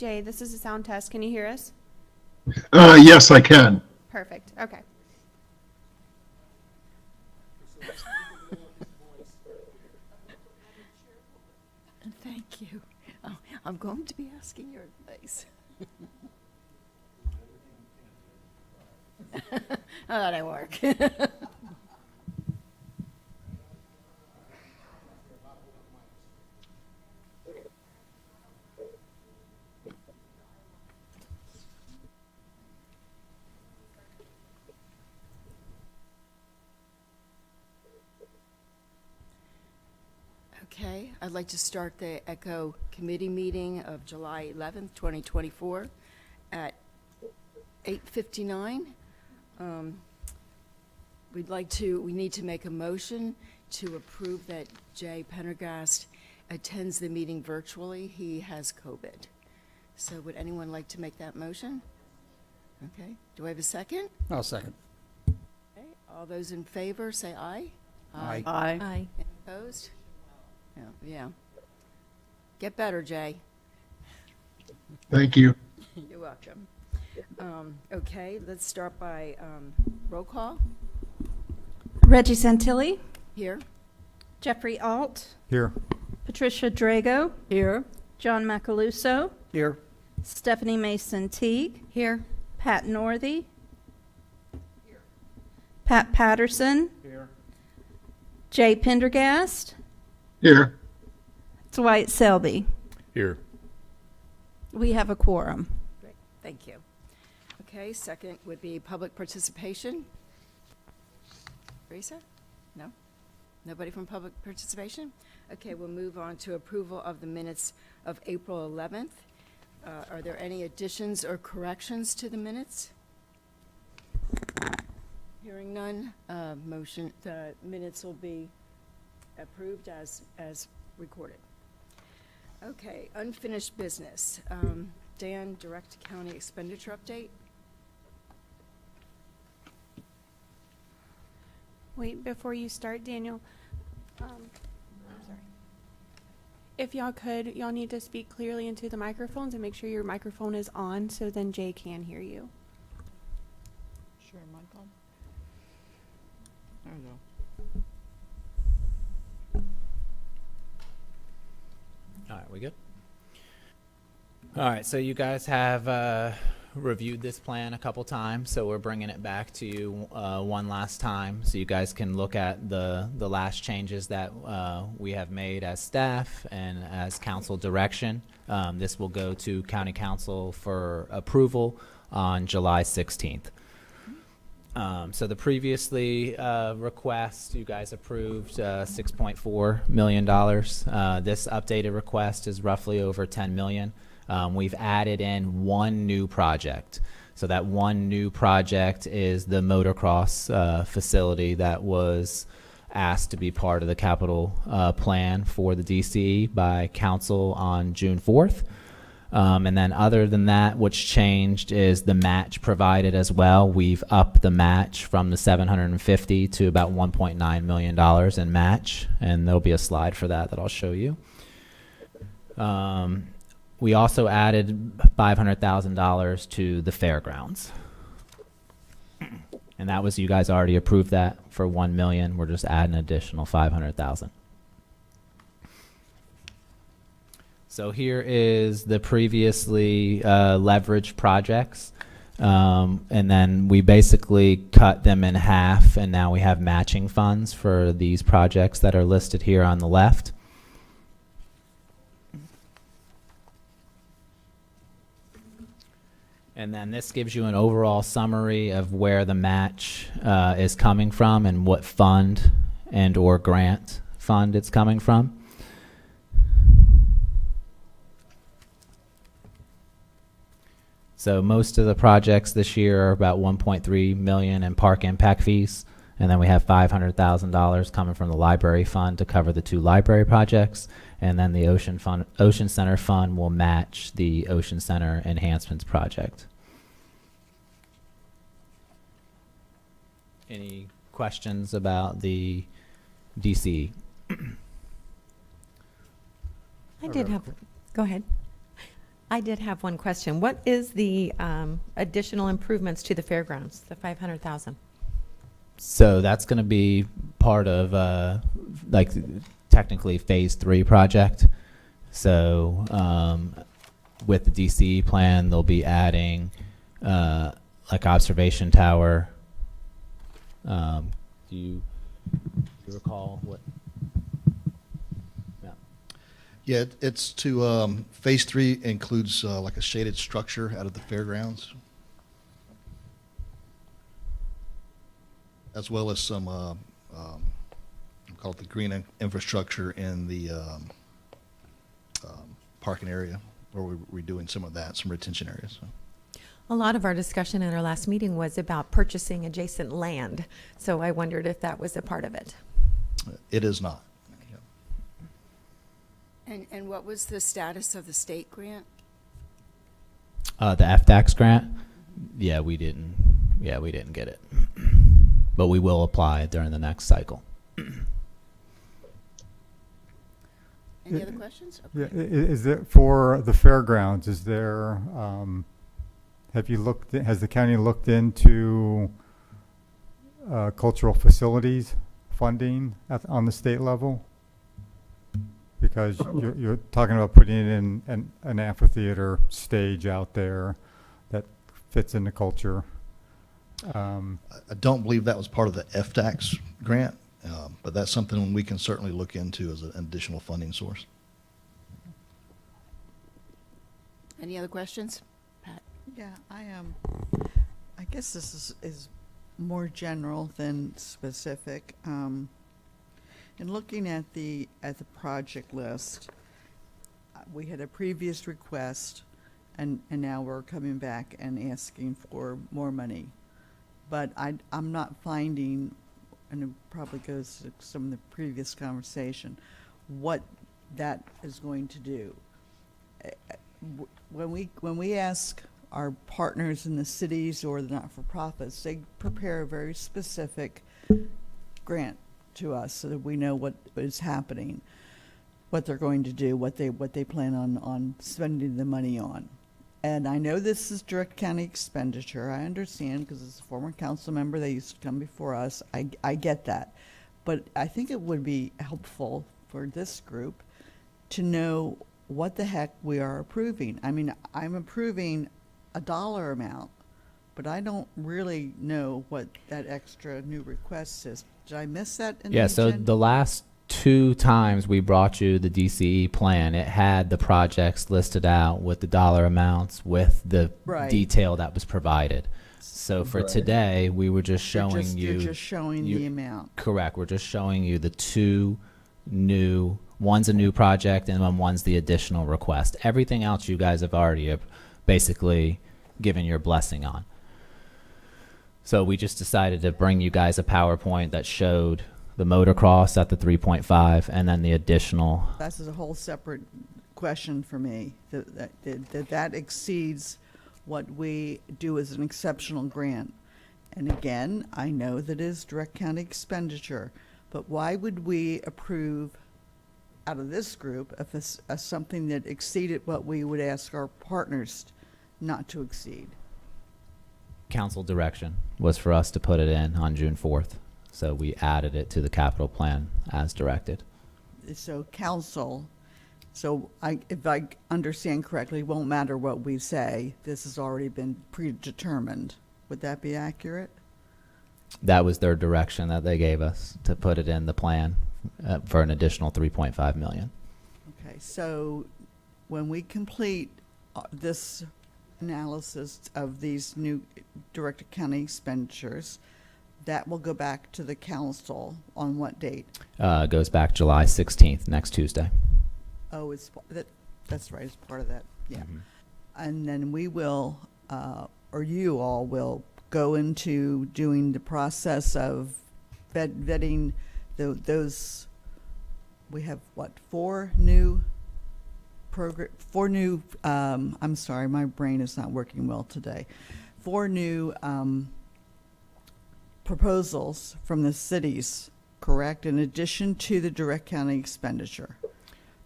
Jay, this is a sound test. Can you hear us? Yes, I can. Perfect. Okay. Thank you. Oh, I'm going to be asking your advice. Oh, that didn't work. Okay, I'd like to start the ECHO committee meeting of July 11th, 2024 at 8:59. We need to make a motion to approve that Jay Pendergast attends the meeting virtually. He has COVID. So would anyone like to make that motion? Okay, do I have a second? I'll second. Okay, all those in favor, say aye. Aye. Aye. Any opposed? Yeah. Get better, Jay. Thank you. You're welcome. Okay, let's start by roll call. Reggie Santilli, Here. Jeffrey Alt, Here. Patricia Drago, Here. John Macaluso, Here. Stephanie Mason Teague, Here. Pat Northey, Pat Patterson, Here. Jay Pendergast, Here. Dwight Selby. Here. We have a quorum. Great, thank you. Okay, second would be public participation. Teresa? No? Nobody from public participation? Okay, we'll move on to approval of the minutes of April 11th. Are there any additions or corrections to the minutes? Hearing none, the minutes will be approved as recorded. Okay, unfinished business. Dan, direct county expenditure update? Wait, before you start, Daniel, I'm sorry. If y'all need to speak clearly into the microphones and make sure your microphone is on so then Jay can hear you. Sure, Michael. There we go. All right, we good? All right, so you guys have reviewed this plan a couple times, so we're bringing it back to you one last time so you guys can look at the last changes that we have made as staff and as council direction. This will go to county council for approval on July 16th. So the previously request, you guys approved $6.4 million. This updated request is roughly over $10 million. We've added in one new project. So that one new project is the motocross facility that was asked to be part of the capital plan for the DCE by council on June 4th. And then other than that, what's changed is the match provided as well. We've upped the match from the $750 to about $1.9 million in match. And there'll be a slide for that I'll show you. We also added $500,000 to the fairgrounds. And that was, you guys already approved that for $1 million. We're just adding an additional $500,000. So here is the previously leveraged projects. And then we basically cut them in half, and now we have matching funds for these projects that are listed here on the left. And then this gives you an overall summary of where the match is coming from and what fund and or grant fund it's coming from. So most of the projects this year are about 1.3 million in park impact fees. And then we have $500,000 coming from the library fund to cover the 2 library projects. And then the Ocean Center Fund will match the Ocean Center Enhancements Project. Any questions about the DC? I did have, go ahead. I did have one question. What is the additional improvements to the fairgrounds, the 500,000? So that's going to be part of like technically phase 3 project. So with the DCE plan, they'll be adding like observation tower. Do you recall what? Yeah. Yeah, it's to, phase 3 includes like a shaded structure out of the fairgrounds, as well as some, we call it the green infrastructure in the parking area, where we're redoing some of that, some retention areas. So. A lot of our discussion at our last meeting was about purchasing adjacent land, so I wondered if that was a part of it. It is not. And what was the status of the state grant? The FDAX grant? Yeah, we didn't get it. But we will apply during the next cycle. Any other questions? Yeah, Okay. is there, for the fairgrounds, is there, has the county looked into cultural facilities funding on the state level? Because you're talking about putting in an amphitheater stage out there that fits in the culture. I don't believe that was part of the FDAX grant, but that's something we can certainly look into as an additional funding source. Any other questions? Pat? Yeah, I guess this is more general than specific. In looking at the project list, we had a previous request, and now we're coming back and asking for more money. But I'm not finding, and it probably goes to some of the previous conversation, what that is going to do. When we ask our partners in the cities or the not-for-profits, they prepare a very specific grant to us so that we know what is happening, what they're going to do, what they plan on spending the money on. And I know this is direct county expenditure. I understand, because as a former council member, they used to come before us. I get that. But I think it would be helpful for this group to know what the heck we are approving. I mean, I'm approving a dollar amount, but I don't really know what that extra new request is. Did I miss that in Yeah, the so agenda? the last 2 times we brought you the DCE plan, it had the projects listed out with the dollar amounts, with the Right. detail that was provided. So for today, we were just showing You're you. just showing you- the amount. Correct. We're just showing you the 2 new. One's a new project, and then one's the additional request. Everything else you guys have already basically given your blessing on. So we just decided to bring you guys a PowerPoint that showed the motocross at the 3.5, and then the additional. That's a whole separate question for me, that exceeds what we do as an exceptional grant. And again, I know that is direct county expenditure, but why would we approve out of this group if it's something that exceeded what we would ask our partners not to exceed? Council direction was for us to put it in on June 4th. So we added it to the capital plan as directed. So council, if I understand correctly, it won't matter what we say, this has already been predetermined. Would that be accurate? That was their direction that they gave us to put it in the plan for an additional 3.5 million. Okay, so when we complete this analysis of these new direct accounting expenditures. That will go back to the council on what date? Goes back July 16th, next Tuesday. Oh, that's right, it's part of that, yeah. Mhm. And then we will, or you all will go into doing the process of vetting those, we have what, four new, I'm sorry, my brain is not working well today. 4 new proposals from the cities, correct, in addition to the direct county expenditure.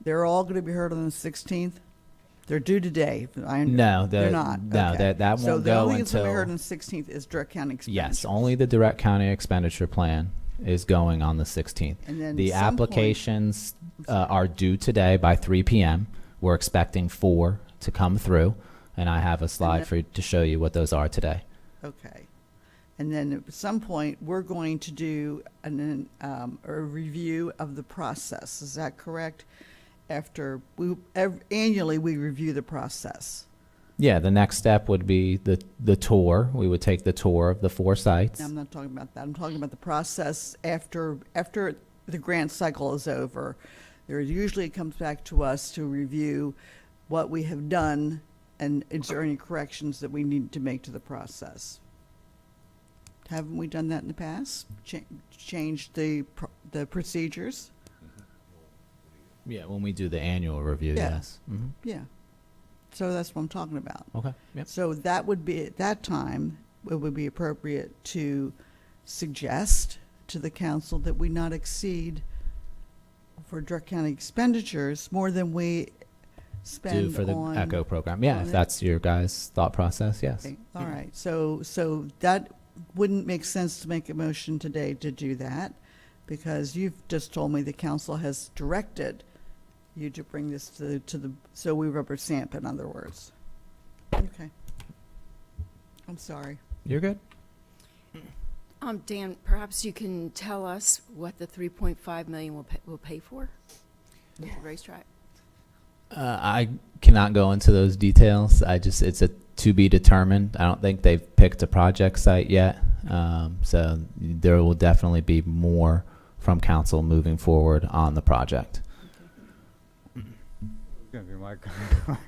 They're all going to be heard on the 16th? They're due today. No, They're not. No, Okay. that So won't the go only thing that's going to be until. heard on the 16th is direct county expenditure. Yes, only the direct county expenditure plan is going on the 16th. And then The some point- applications are due today by 3 p.m. We're expecting 4 to come through, and I have a slide that- for you to show you what those are today. Okay. And then at some point, we're going to do a review of the process. Is that correct? Annually, we review the process. Yeah, the next step would be the tour. We would take the tour of the 4 sites. I'm not talking about that. I'm talking about the process after the grant cycle is over. There usually comes back to us to review what we have done and is there any corrections that we need to make to the process. Haven't we done that in the past? Changed the procedures? Yeah, when we do the annual review, Yeah. yes. Hmm. Yeah. So that's what I'm talking about. Okay, yep. So that would be, at that time, it would be appropriate to suggest to the council that we not exceed for direct county expenditures more than we spend Do for the on. ECHO program. Yeah, on if it. that's your guys' thought process, yes. Okay, all right, so that wouldn't make sense to make a motion today to do that, because you've just told me the council has directed you to bring this to the, so we rubber stamp, in other words. Okay. I'm sorry. You're good. Dan, perhaps you can tell us what the 3.5 million will pay for the racetrack? I cannot go into those details. It's a to be determined. I don't think they've picked a project site yet. So there will definitely be more from council moving forward on the project. Going to be my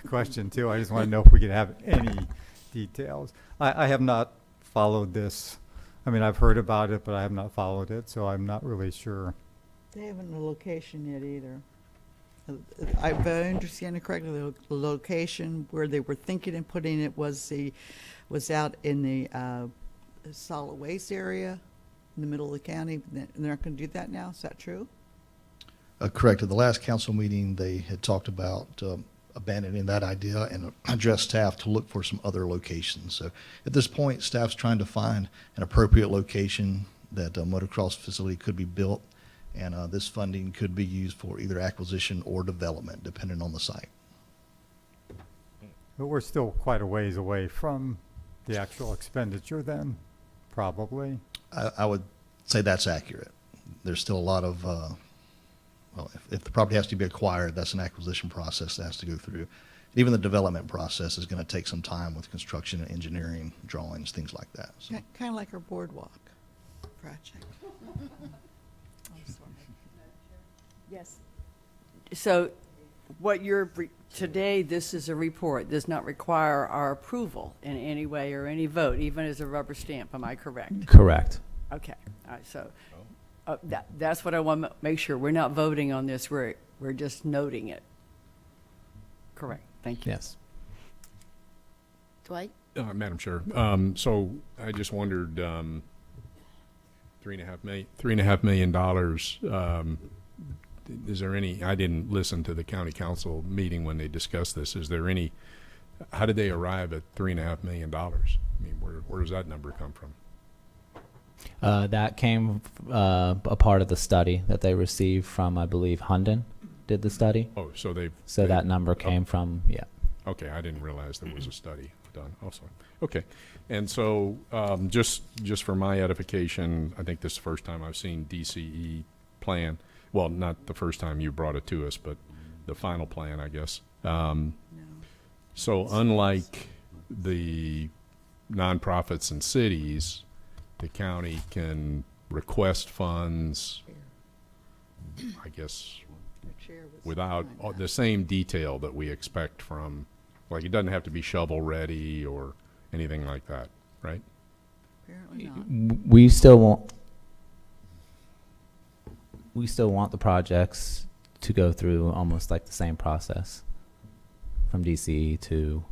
question too. I just want to know if we could have any details. I have not followed this. I mean, I've heard about it, but I have not followed it, so I'm not really sure. They haven't a location yet either. If I understand it correctly, the location where they were thinking of putting it was out in the solid waste area in the middle of the county. And they're not going to do that now. Is that true? Correct. At the last council meeting, they had talked about abandoning that idea and addressed staff to look for some other locations. So at this point, staff's trying to find an appropriate location that a motocross facility could be built, and this funding could be used for either acquisition or development, depending on the site. But we're still quite a ways away from the actual expenditure then, probably. I would say that's accurate. There's still a lot of, well, if the property has to be acquired, that's an acquisition process that has to go through. Even the development process is going to take some time with construction and engineering, drawings, things like that. So. Kind of like our boardwalk project. Yes. So what today, this is a report, does not require our approval in any way or any vote, even as a rubber stamp, am I correct? Correct. Okay, all right, so that's what I want to make sure. We're not voting on this, we're just noting it. Correct, thank you. Yes. Dwight? Madam Chair, so I just wondered, $3.5 million, is there any, I didn't listen to the county council meeting when they discussed this. Is there any, how did they arrive at $3.5 million? I mean, where does that number come from? That came a part of the study that they received from, I believe, Hunden did the study. Oh, so So that number came from, yeah. Okay, I didn't realize there was a study done also. Okay, and so just for my edification, I think this is the first time I've seen DCE plan. Well, not the first time you brought it to us, but the final plan, I guess. So unlike the nonprofits and cities, the county can request funds, I guess, without the same detail that we expect from, like, it doesn't have to be shovel-ready or anything like that, right? Apparently not. We still want the projects to go through almost like the same process from DCE to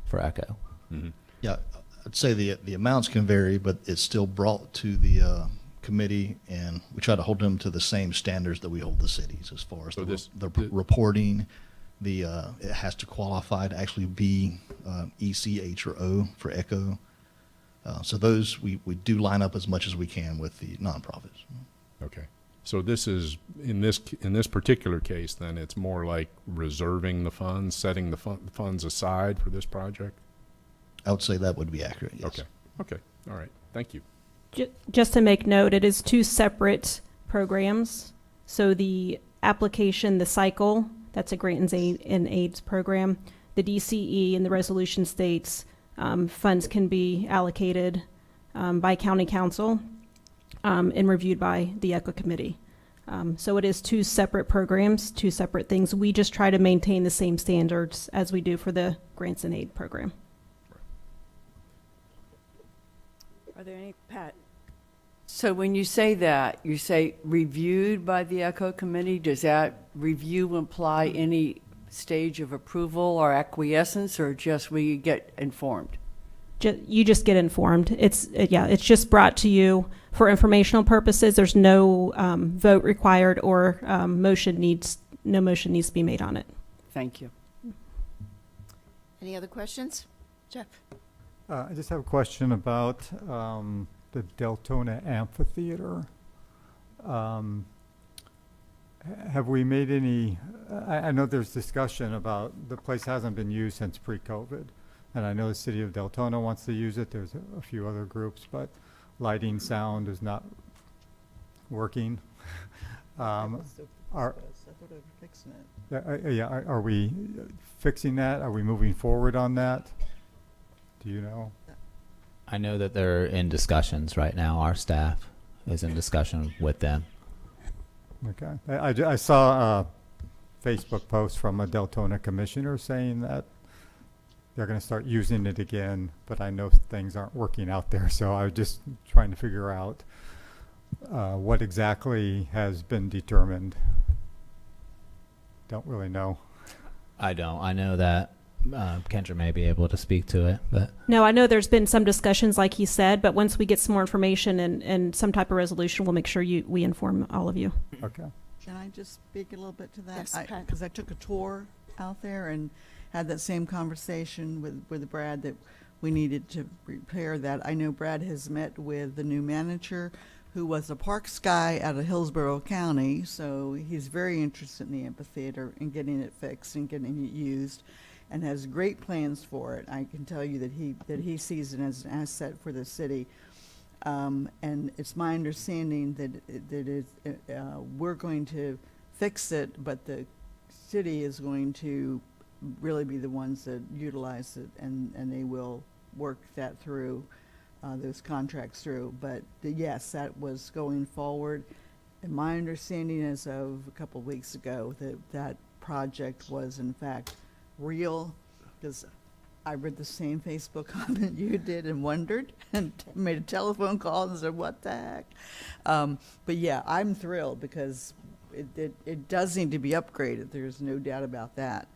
for Echo. Yeah, I'd say the amounts can vary, but it's still brought to the committee, and we try to hold them to the same standards that we hold the cities as far as So the reporting. It has to qualify to actually be EC, H, or O for Echo. So those we do line up as much as we can with the nonprofits. Okay. So this is, in this particular case, then, it's more like reserving the funds, setting the funds aside for this project? I would say that would be accurate, yes. Okay. Okay. All right. Thank you. Just to make note, it is two separate programs. So the application, the cycle, that's a grant and AIDS program. The DCE and the resolution states funds can be allocated by county council and reviewed by the ECHO committee. So it is two separate programs, two separate things. We just try to maintain the same standards as we do for the grants and aid program. Are there any, Pat? So when you say that, you say reviewed by the ECHO committee, does that review imply any stage of approval or acquiescence, or just we get informed? You just get informed. It's just brought to you for informational purposes. There's no vote required or no motion needs to be made on it. Thank you. Any other questions? Jeff? I just have a question about the Deltona Amphitheater. Have we made any, I know there's discussion about the place hasn't been used since pre-COVID. And I know the city of Deltona wants to use it. There's a few other groups, but lighting, sound is not working. I thought they were fixing it. Are we fixing that? Are we moving forward on that? Do you know? I know that they're in discussions right now. Our staff is in discussion with them. Okay. I saw a Facebook post from a Deltona commissioner saying that they're going to start using it again, but I know things aren't working out there, so I was just trying to figure out what exactly has been determined. Don't really know. I don't. I know that Kendra may be able to speak to it, but No, I know there's been some discussions, like he said, but once we get some more information and some type of resolution, we'll make sure we inform all of you. Okay. Can I just speak a little bit to that? Yes, Pat. Because I took a tour out there and had that same conversation with Brad that we needed to repair that. I know Brad has met with the new manager, who was a parks guy out of Hillsborough County, so he's very interested in the amphitheater and getting it fixed and getting it used, and has great plans for it. I can tell you that he sees it as an asset for the city. And it's my understanding that we're going to fix it, but the city is going to really be the ones that utilize it, and they will work that through, those contracts through. But yes, that was going forward. And my understanding as of a couple of weeks ago that project was in fact real, because I read the same Facebook comment you did and wondered and made a telephone call and said, what the heck? But yeah, I'm thrilled because it does need to be upgraded. There's no doubt about that.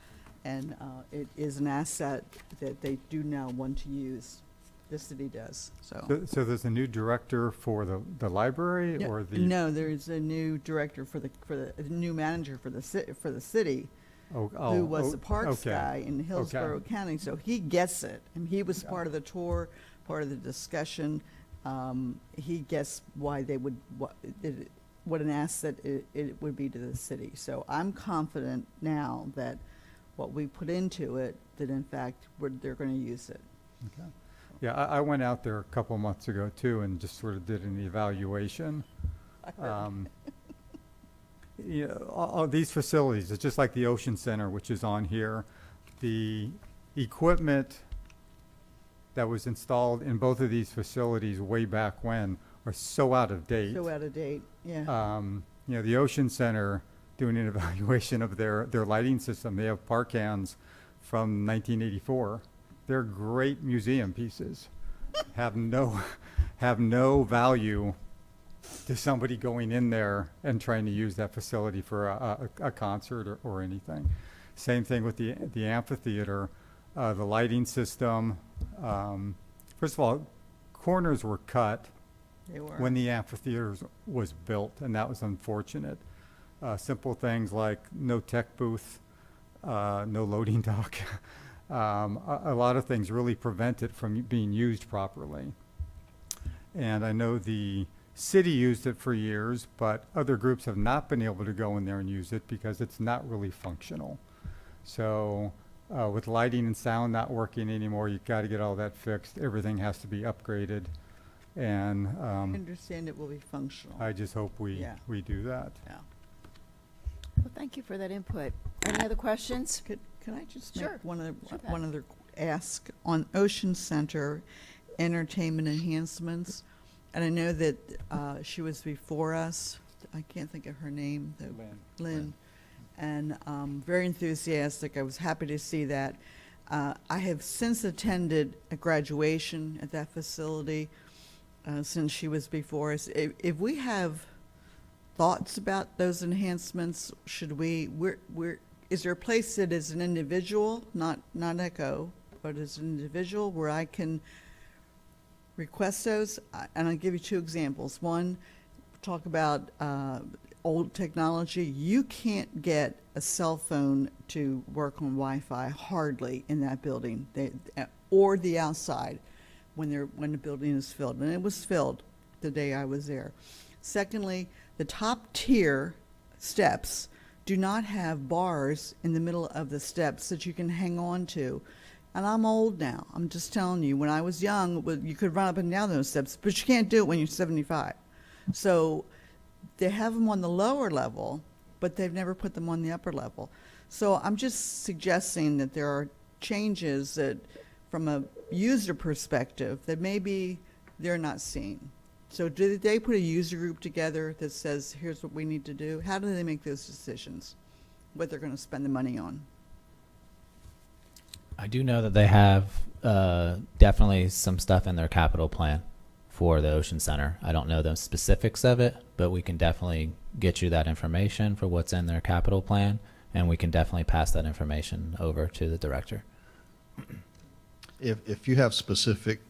And it is an asset that they do now want to use. The city does, so. So there's a new director for the library, or the? No, there's a new director for the new manager for the city. Who was the parks okay. guy in Hillsborough County, so he gets it, and he was part of the tour, part of the discussion. He gets why they would, what an asset it would be to the city. So I'm confident now that what we put into it, that in fact, they're going to use it. Okay. Yeah, I went out there a couple months ago too, and just sort of did an evaluation. You know, all these facilities, it's just like the Ocean Center, which is on here. The equipment that was installed in both of these facilities way back when are so out of date. So out of date, yeah. You know, the Ocean Center doing an evaluation of their lighting system. They have park cans from 1984. They're great museum pieces. have no value to somebody going in there and trying to use that facility for a concert or anything. Same thing with the amphitheater, the lighting system. First of all, corners were cut They were. when the amphitheater was built, and that was unfortunate. Simple things like no tech booth, no loading dock. A lot of things really prevent it from being used properly. And I know the city used it for years, but other groups have not been able to go in there and use it because it's not really functional. So with lighting and sound not working anymore, you've got to get all that fixed. Everything has to be upgraded. And I understand it will be functional. I just hope we do that. Yeah. Well, thank you for that input. Any other questions? Can I just Sure. make one Sure, Pat. other ask on Ocean Center entertainment enhancements? And I know that she was before us. I can't think of her name, though. Lynn. And very enthusiastic. I was happy to see that. I have since attended a graduation at that facility since she was before us. If we have thoughts about those enhancements, is there a place that is an individual, not Echo, but as an individual where I can request those? And I'll give you two examples. One, talk about old technology. You can't get a cell phone to work on Wi-Fi hardly in that building, or the outside when the building is filled. And it was filled the day I was there. Secondly, the top tier steps do not have bars in the middle of the steps that you can hang on to. And I'm old now. I'm just telling you, when I was young, you could run up and down those steps, but you can't do it when you're 75. So they have them on the lower level, but they've never put them on the upper level. So I'm just suggesting that there are changes that, from a user perspective, that maybe they're not seeing. So do they put a user group together that says, here's what we need to do? How do they make those decisions, what they're going to spend the money on? I do know that they have definitely some stuff in their capital plan for the Ocean Center. I don't know the specifics of it, but we can definitely get you that information for what's in their capital plan, and we can definitely pass that information over to the director. If you have specific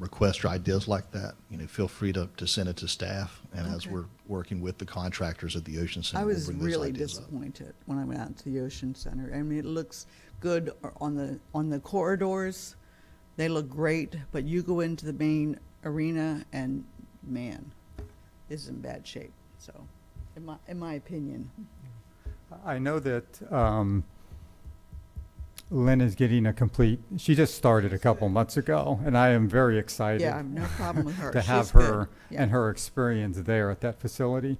requests or ideas like that, feel free to send it to staff. And as we're working with the contractors at the Ocean Center, I we'll was bring those really ideas up. disappointed when I went out to the Ocean Center. I mean, it looks good on the corridors. They look great, but you go into the main arena and, man, it's in bad shape. So, in my opinion. I know that Lynn is getting she just started a couple months ago, and I am very excited. Yeah, I have no problem with her. to have She's her good. Yeah. and her experience there at that facility.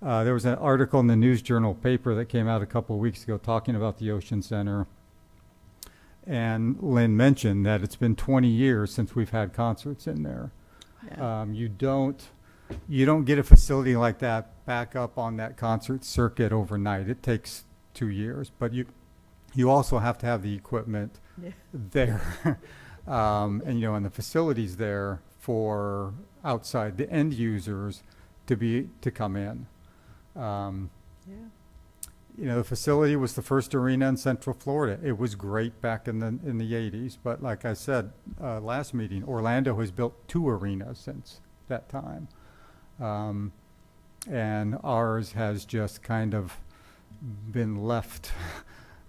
There was an article in the News Journal paper that came out a couple of weeks ago talking about the Ocean Center. And Lynn mentioned that it's been 20 years since we've had concerts in there. Yeah. You don't get a facility like that back up on that concert circuit overnight. It takes 2 years, but you also have to have the equipment Yeah. there, and the facilities there for outside the end users to come in. The facility was the first arena in Central Florida. It was great back in the 80s, but like I said last meeting, Orlando has built 2 arenas since that time, and ours has just kind of been left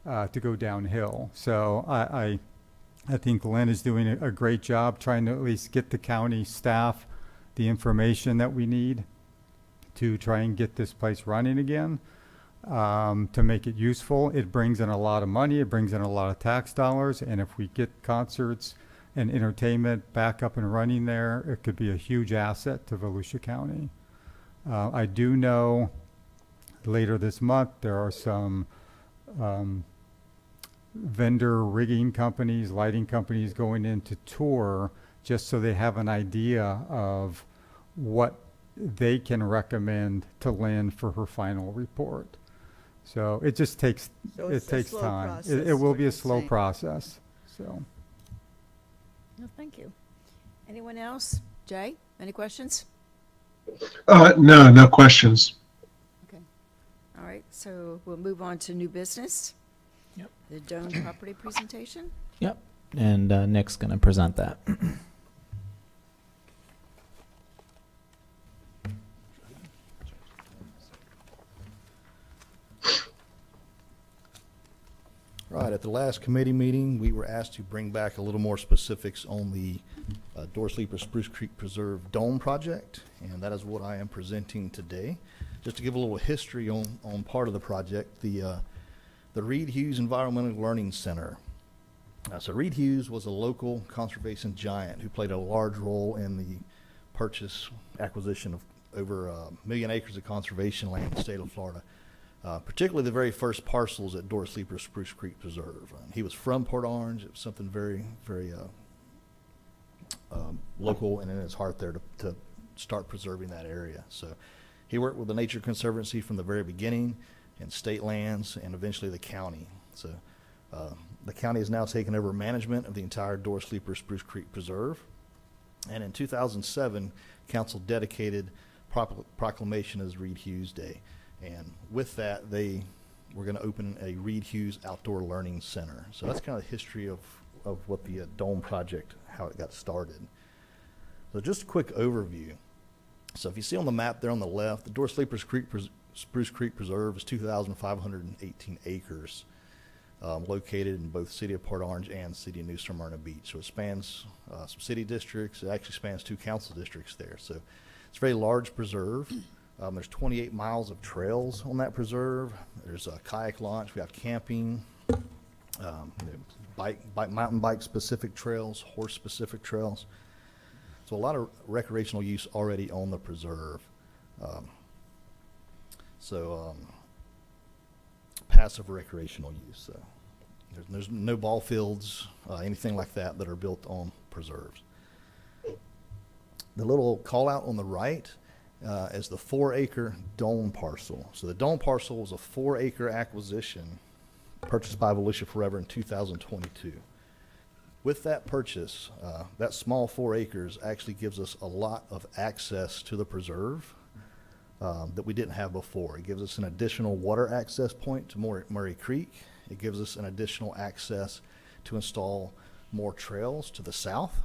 to go downhill. So I think Lynn is doing a great job trying to at least get the county staff the information that we need to try and get this place running again, to make it useful. It brings in a lot of money. It brings in a lot of tax dollars. And if we get concerts and entertainment back up and running there, it could be a huge asset to Volusia County. I do know later this month there are some vendor rigging companies, lighting companies going in to tour, just so they have an idea of what they can recommend to Lynn for her final report. So it just takes, So it it's a takes slow time. process, It will what be you're a slow saying. process, so. No, thank you. Anyone else? Jay, any questions? No, no questions. Okay. All right, so we'll move on to new business. Yep. The Doan property presentation. Yep. And Nick's going to present that. Right, at the last committee meeting, we were asked to bring back a little more specifics on the Door Sleeper Spruce Creek Preserve Dome project, and that is what I am presenting today. Just to give a little history on part of the project, the Reed Hughes Environmental Learning Center. So Reed Hughes was a local conservation giant who played a large role in the acquisition of over 1 million acres of conservation land in the state of Florida. Particularly the very first parcels at Door Sleeper Spruce Creek Preserve. He was from Port Orange. It was something very, very local and in his heart there to start preserving that area. So he worked with the Nature Conservancy from the very beginning, and state lands, and eventually the county. So the county has now taken over management of the entire Door Sleeper Spruce Creek Preserve. And in 2007, council dedicated proclamation as Reed Hughes Day. And with that, they were going to open a Reed Hughes Outdoor Learning Center. So that's kind of the history of what the Dome project, how it got started. So just a quick overview. So if you see on the map there on the left, the Door Sleeper Spruce Creek Preserve is 2,518 acres, located in both City of Port Orange and City of New Smyrna Beach. So it spans some city districts. It actually spans 2 council districts there. So it's a very large preserve. There's 28 miles of trails on that preserve. There's a kayak launch. We have camping, mountain bike specific trails, horse specific trails. So a lot of recreational use already on the preserve. Passive recreational use. There's no ball fields, anything like that are built on preserves. The little call out on the right is the 4-acre Dome parcel. So the Dome parcel was a 4-acre acquisition purchased by Volusia Forever in 2022. With that purchase, that small 4 acres actually gives us a lot of access to the preserve that we didn't have before. It gives us an additional water access point to Murray Creek. It gives us an additional access to install more trails to the south.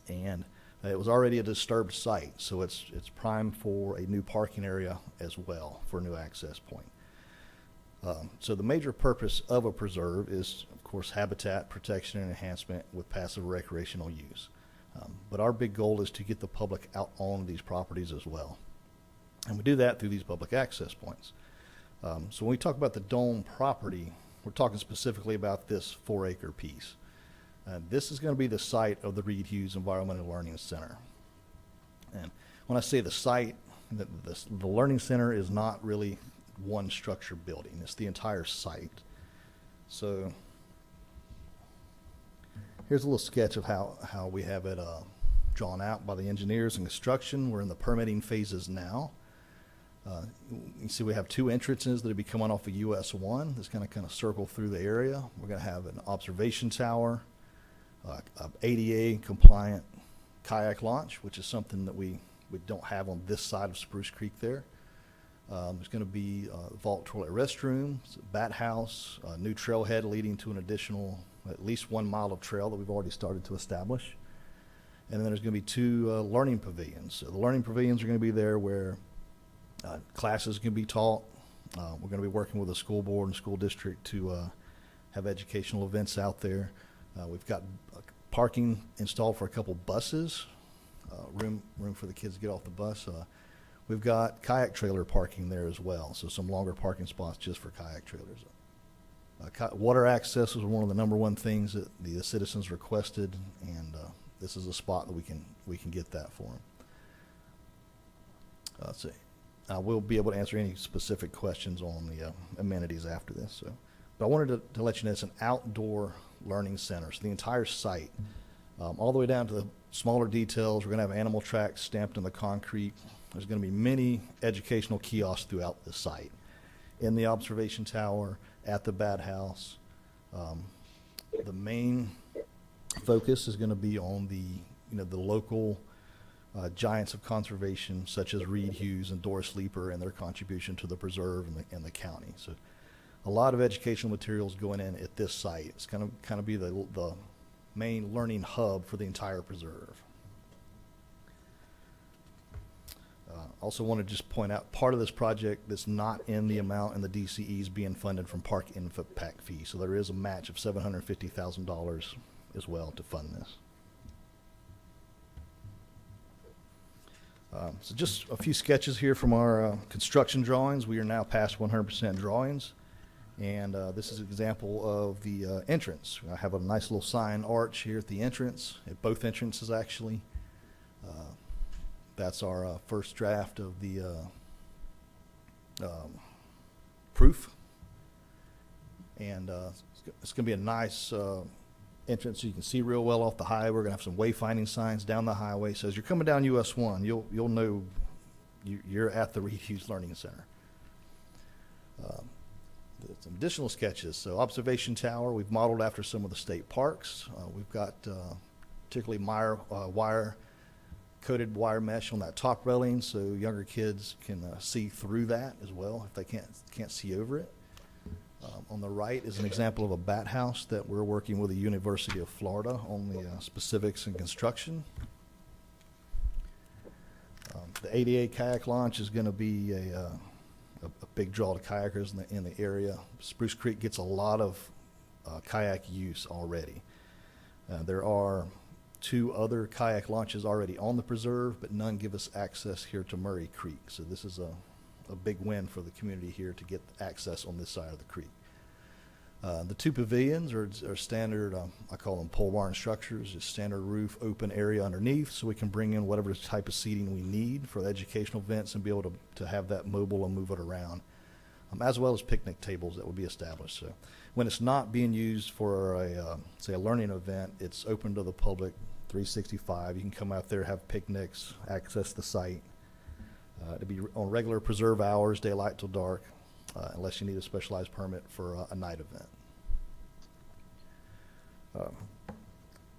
And it was already a disturbed site, so it's prime for a new parking area as well for a new access point. So the major purpose of a preserve is, of course, habitat protection and enhancement with passive recreational use. But our big goal is to get the public out on these properties as well. And we do that through these public access points. So when we talk about the Dome property, we're talking specifically about this 4-acre piece. This is going to be the site of the Reed Hughes Environmental Learning Center. And when I say the site, the Learning Center is not really one structure building. It's the entire site. So here's a little sketch of how we have it drawn out by the engineers and construction. We're in the permitting phases now. You see we have 2 entrances that will be coming off of US 1. That's going to kind of circle through the area. We're going to have an observation tower, ADA compliant kayak launch, which is something that we don't have on this side of Spruce Creek there. There's going to be a vault toilet restroom, bat house, a new trailhead leading to an additional at least 1 mile of trail that we've already started to establish. And then there's going to be 2 learning pavilions. So the learning pavilions are going to be there where classes can be taught. We're going to be working with the school board and school district to have educational events out there. We've got parking installed for a couple buses, room for the kids to get off the bus. We've got kayak trailer parking there as well, so some longer parking spots just for kayak trailers. Water access was one of the number 1 things that the citizens requested, and this is a spot that we can get that for them. Let's see. We'll be able to answer any specific questions on the amenities after this. So But I wanted to let you know it's an outdoor learning center. So the entire site, all the way down to the smaller details, we're going to have animal tracks stamped in the concrete. There's going to be many educational kiosks throughout the site. In the observation tower, at the bat house. The main focus is going to be on the local giants of conservation, such as Reed Hughes and Doris Leeper, and their contribution to the preserve and the county. So a lot of educational materials going in at this site. It's going to kind of be the main learning hub for the entire preserve. Also want to just point out part of this project that's not in the amount in the DCE is being funded from Park Impact fee. So there is a match of $750,000 as well to fund this. So just a few sketches here from our construction drawings. We are now past 100% drawings. And this is an example of the entrance. I have a nice little sign arch here at the entrance, at both entrances actually. That's our first draft of the proof. And it's going to be a nice entrance so you can see real well off the highway. We're going to have some wayfinding signs down the highway. So as you're coming down US 1, you'll know you're at the Reed Hughes Learning Center. Some additional sketches. So observation tower, we've modeled after some of the state parks. We've got particularly coated wire mesh on that top railing so younger kids can see through that as well if they can't see over it. On the right is an example of a bat house that we're working with the University of Florida on the specifics and construction. The ADA kayak launch is going to be a big draw to kayakers in the area. Spruce Creek gets a lot of kayak use already. There are 2 other kayak launches already on the preserve, but none give us access here to Murray Creek. So this is a big win for the community here to get access on this side of the creek. The 2 pavilions are standard, I call them pole barn structures, just standard roof, open area underneath, so we can bring in whatever type of seating we need for the educational events and be able to have that mobile and move it around, as well as picnic tables that would be established. So when it's not being used for say a learning event, it's open to the public 365. You can come out there, have picnics, access the site. To be on regular preserve hours, daylight till dark, unless you need a specialized permit for a night event.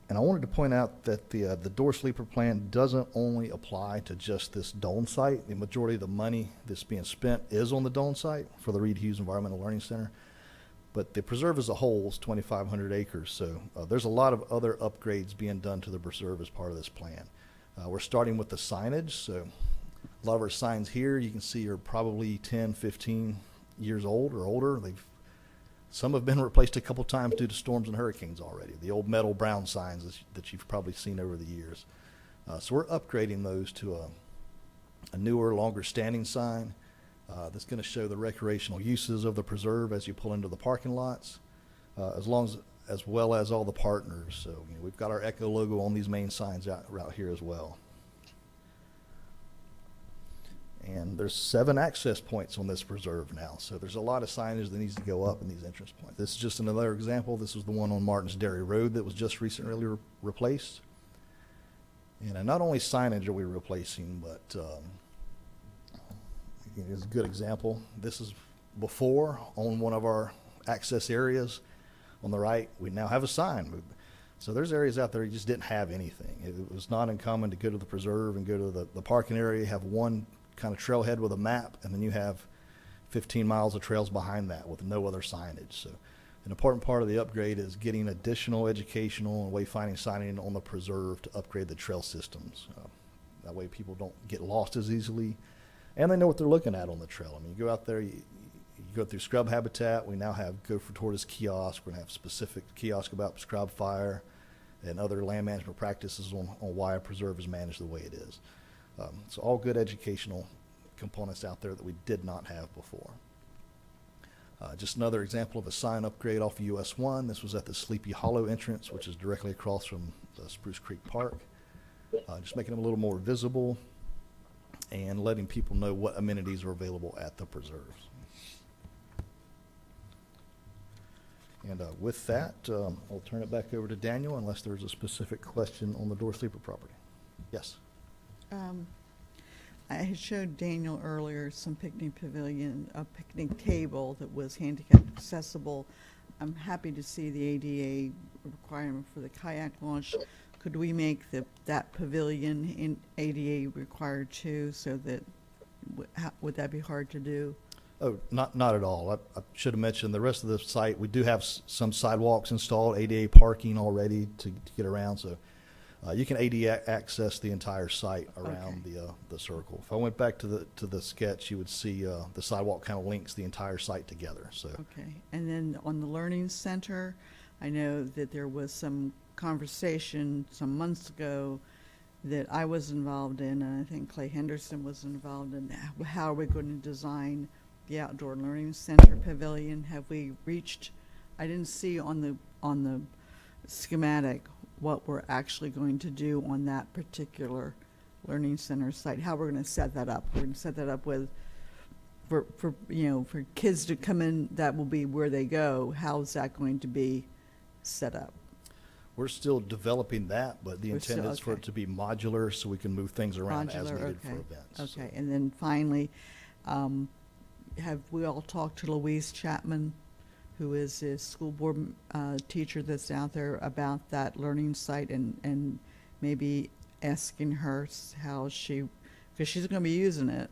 And I wanted to point out that the Doris Leeper plan doesn't only apply to just this Doane site. The majority of the money that's being spent is on the Doane site for the Reed Hughes Environmental Learning Center. But the preserve as a whole is 2,500 acres, so there's a lot of other upgrades being done to the preserve as part of this plan. We're starting with the signage, so a lot of our signs here you can see are probably 10, 15 years old or older. Some have been replaced a couple times due to storms and hurricanes already. The old metal brown signs that you've probably seen over the years. So we're upgrading those to a newer, longer standing sign. That's going to show the recreational uses of the preserve as you pull into the parking lots, as well as all the partners. So we've got our Echo logo on these main signs out here as well. And there's 7 access points on this preserve now. So there's a lot of signage that needs to go up in these entrance points. This is just another example. This was the one on Martins Dairy Road that was just recently replaced. And not only signage are we replacing, but it's a good example. This is before on one of our access areas. On the right, we now have a sign. So there's areas out there you just didn't have anything. It was not uncommon to go to the preserve and go to the parking area, have one kind of trailhead with a map, and then you have 15 miles of trails behind that with no other signage. So an important part of the upgrade is getting additional educational and wayfinding signing on the preserve to upgrade the trail systems. That way people don't get lost as easily, and they know what they're looking at on the trail. I mean, you go out there, you go through scrub habitat. We now have Gopher Tortoise kiosk. We're going to have specific kiosk about scrub fire and other land management practices on why a preserve is managed the way it is. So all good educational components out there that we did not have before. Just another example of a sign upgrade off of US 1. This was at the Sleepy Hollow entrance, which is directly across from Spruce Creek Park. Just making them a little more visible and letting people know what amenities are available at the preserves. And with that, I'll turn it back over to Daniel unless there's a specific question on the door sleeper property. Yes. I had showed Daniel earlier some picnic pavilion, a picnic table that was handicap accessible. I'm happy to see the ADA requirement for the kayak launch. Could we make that pavilion in ADA required too, so that, would that be hard to do? Oh, not at all. I should have mentioned the rest of the site. We do have some sidewalks installed, ADA parking already to get around. So you can ADA access the entire site around the circle. If I went back to the sketch, you would see the sidewalk kind of links the entire site together. So Okay, and then on the Learning Center, I know that there was some conversation some months ago that I was involved in, and I think Clay Henderson was involved in. How are we going to design the Outdoor Learning Center pavilion? Have we reached, I didn't see on the schematic what we're actually going to do on that particular Learning Center site, how we're going to set that up. We're going to set that up with, for kids to come in, that will be where they go. How's that going to be set up? we're still developing that, but the We're intent still- is for it okay. to be modular so we can move things around as Modular, needed for okay. events. Okay, and then finally, have we all talked to Louise Chapman, who is a school board teacher that's out there, about that learning site, and maybe asking her how she, because she's going to be using it.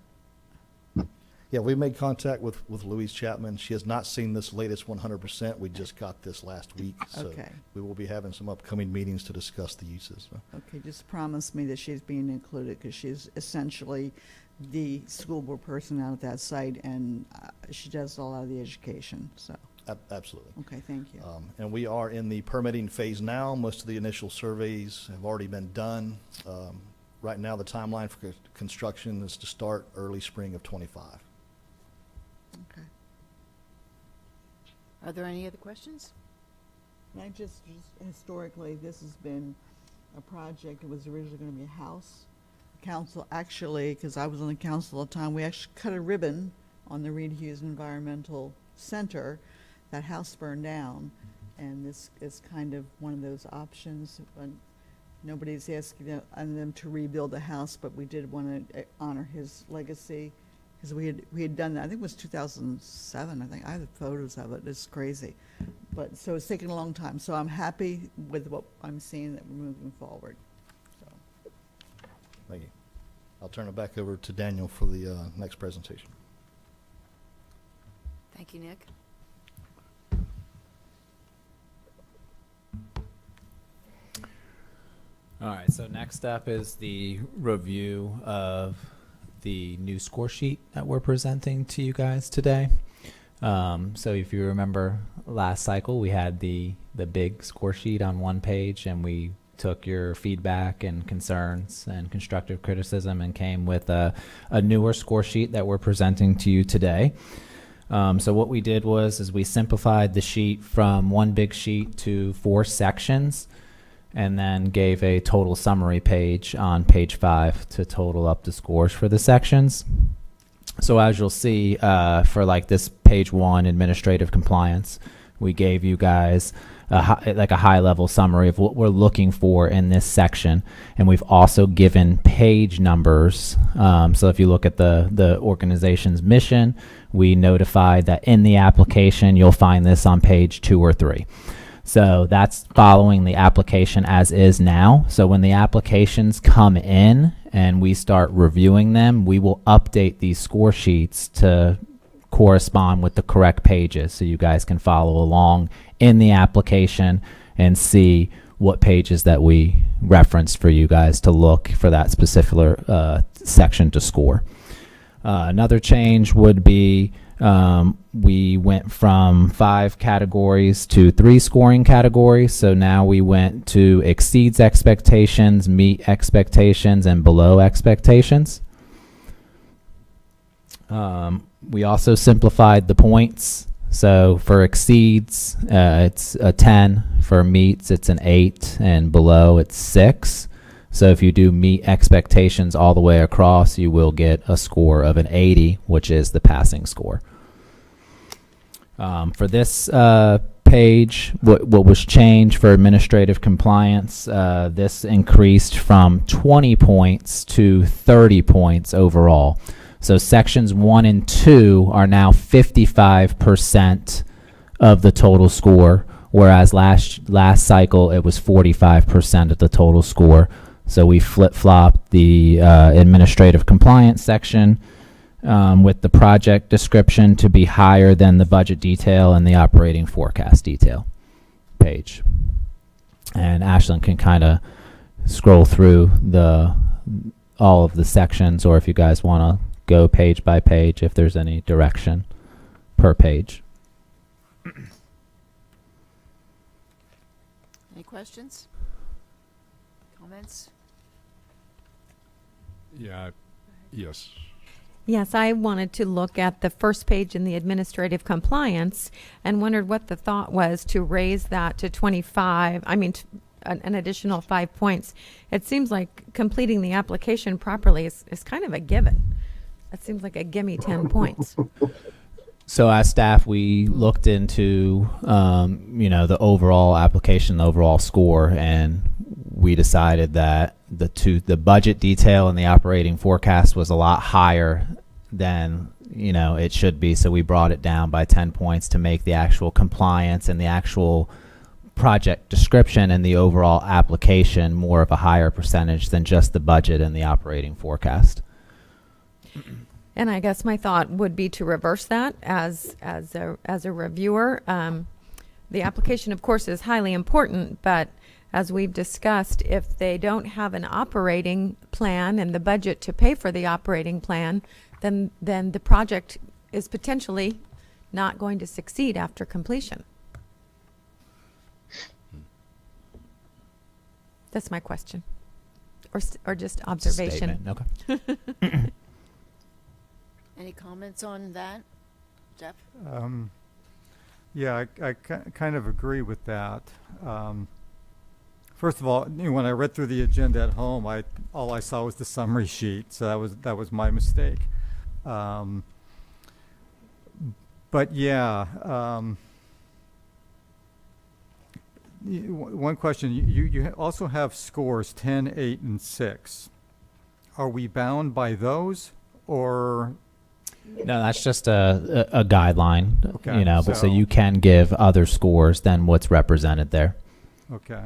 Yeah, we made contact with Louise Chapman. She has not seen this latest 100%. We just got this last week. So Okay. we will be having some upcoming meetings to discuss the uses. Okay, just promise me that she's being included, because she's essentially the school board person out at that site, and she does a lot of the education, so, Absolutely. okay, thank you. And we are in the permitting phase now. Most of the initial surveys have already been done. Right now, the timeline for construction is to start early spring of '25. Okay. Are there any other questions? And I just historically, this has been a project, it was originally going to be a house. Council, actually, because I was on the council at the time, we actually cut a ribbon on the Reed Hughes Environmental Center. That house burned down, and this is kind of one of those options. But nobody's asking them to rebuild the house, but we did want to honor his legacy, because we had done that. I think it was 2007. I think I have the photos of it. It's crazy, but so it's taken a long time. So I'm happy with what I'm seeing, that we're moving forward. So. Thank you. I'll turn it back over to Daniel for the next presentation. Thank you, Nick. All right, so next up is the review of the new score sheet that we're presenting to you guys today. So if you remember last cycle, we had the big score sheet on one page, and we took your feedback and concerns and constructive criticism and came with a newer score sheet that we're presenting to you today. So what we did is we simplified the sheet from one big sheet to 4 sections, and then gave a total summary page on page 5 to total up the scores for the sections. So as you'll see, for like this page 1, administrative compliance, we gave you guys a high level summary of what we're looking for in this section. And we've also given page numbers. So if you look at the organization's mission, we notified that in the application, you'll find this on page 2 or 3. So that's following the application as is now. So when the applications come in and we start reviewing them, we will update these score sheets to correspond with the correct pages, so you guys can follow along in the application and see what pages that we referenced for you guys to look for that specific section to score. Another change would be we went from 5 categories to 3 scoring categories. So now we went to exceeds expectations, meet expectations, and below expectations. We also simplified the points. So for exceeds, it's a 10. For meets, it's an 8. And below, it's 6. So if you do meet expectations all the way across, you will get a score of an 80, which is the passing score. For this page, what was changed for administrative compliance, this increased from 20 points to 30 points overall. So sections 1 and 2 are now 55% of the total score, whereas last cycle it was 45% of the total score. So we flip-flopped the administrative compliance section with the project description to be higher than the budget detail and the operating forecast detail page. And Ashlyn can kind of scroll through all of the sections, or if you guys want to go page by page, if there's any direction per page. Any questions? Comments? Yeah, yes. Yes, I wanted to look at the first page in the administrative compliance and wondered what the thought was to raise that to 25, an additional 5 points. It seems like completing the application properly is kind of a given. It seems like a gimme 10 points. So as staff, we looked into, the overall application, the overall score, and we decided that the budget detail and the operating forecast was a lot higher than, it should be. So we brought it down by 10 points to make the actual compliance and the actual project description and the overall application more of a higher percentage than just the budget and the operating forecast. And I guess my thought would be to reverse that as a reviewer. The application, of course, is highly important, but as we've discussed, if they don't have an operating plan and the budget to pay for the operating plan, then the project is potentially not going to succeed after completion. That's my question, or just observation. Statement. Okay. Any comments on that, Jeff? Yeah, I kind of agree with that. First of all, when I read through the agenda at home, all I saw was the summary sheet, so that was my mistake. But yeah, one question: you also have scores 10, 8, and 6. Are we bound by those, or? No, that's just a guideline, Okay, but so you can give other scores than what's represented there. Okay.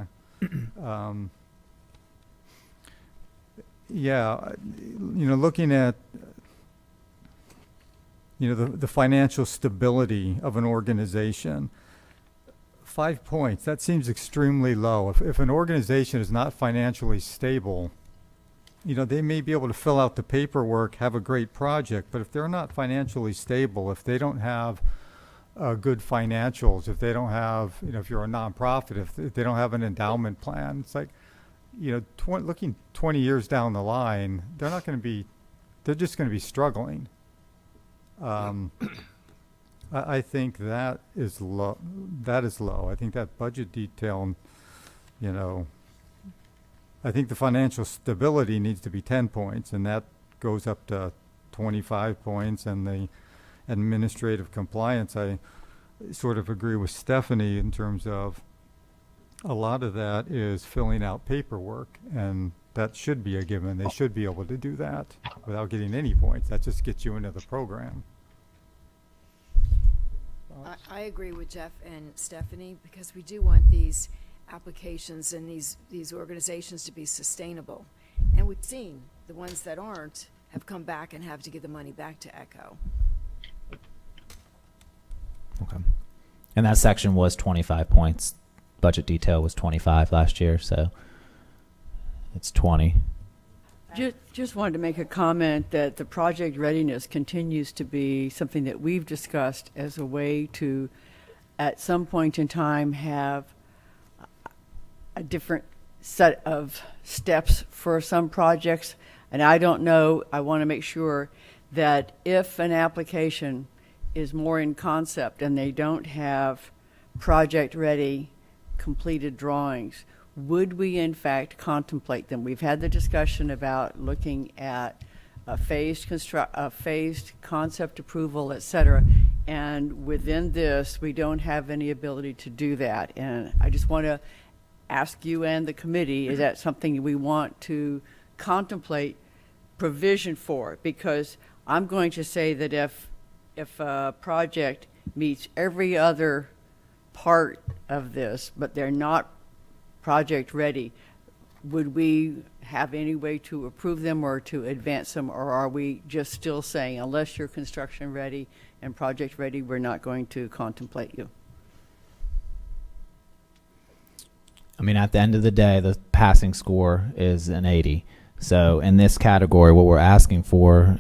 Yeah, looking at, the financial stability of an organization, 5 points, that seems extremely low. If an organization is not financially stable, they may be able to fill out the paperwork, have a great project, but if they're not financially stable, if they don't have good financials, if they don't have, if you're a nonprofit, if they don't have an endowment plan, it's like, looking 20 years down the line, they're just going to be struggling. I think that is low. I think that budget detail, I think the financial stability needs to be 10 points, and that goes up to 25 points, and the administrative compliance, I sort of agree with Stephanie in terms of a lot of that is filling out paperwork, and that should be a given. They should be able to do that without getting any points. That just gets you into the program. I agree with Jeff and Stephanie, because we do want these applications and these organizations to be sustainable. And we've seen the ones that aren't have come back and have to give the money back to ECHO. Okay. And that section was 25 points. Budget detail was 25 last year, so it's 20. Just wanted to make a comment that the project readiness continues to be something that we've discussed as a way to, at some point in time, have a different set of steps for some projects. And I don't know, I want to make sure that if an application is more in concept and they don't have project-ready completed drawings, would we in fact contemplate them? We've had the discussion about looking at a phased concept approval, et cetera. And within this, we don't have any ability to do that. And I just want to ask you and the committee, is that something we want to contemplate provision for? Because I'm going to say that if a project meets every other part of this, but they're not project ready, would we have any way to approve them or to advance them, or are we just still saying, unless you're construction ready and project ready, we're not going to contemplate you? I mean, at the end of the day, the passing score is an 80. So in this category, what we're asking for,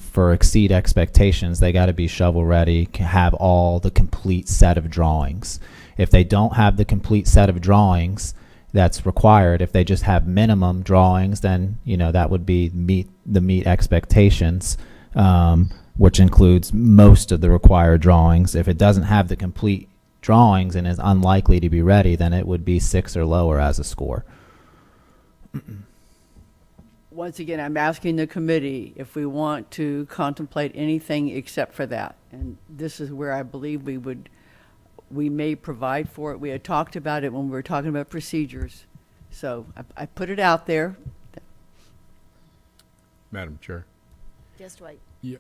for exceed expectations, they got to be shovel ready, have all the complete set of drawings. If they don't have the complete set of drawings that's required, if they just have minimum drawings, then that would be meet expectations, which includes most of the required drawings. If it doesn't have the complete drawings and is unlikely to be ready, then it would be 6 or lower as a score. Once again, I'm asking the committee if we want to contemplate anything except for that. And this is where I believe we may provide for it. We had talked about it when we were talking about procedures. So I put it out there. Madam Chair. Just wait. Yeah,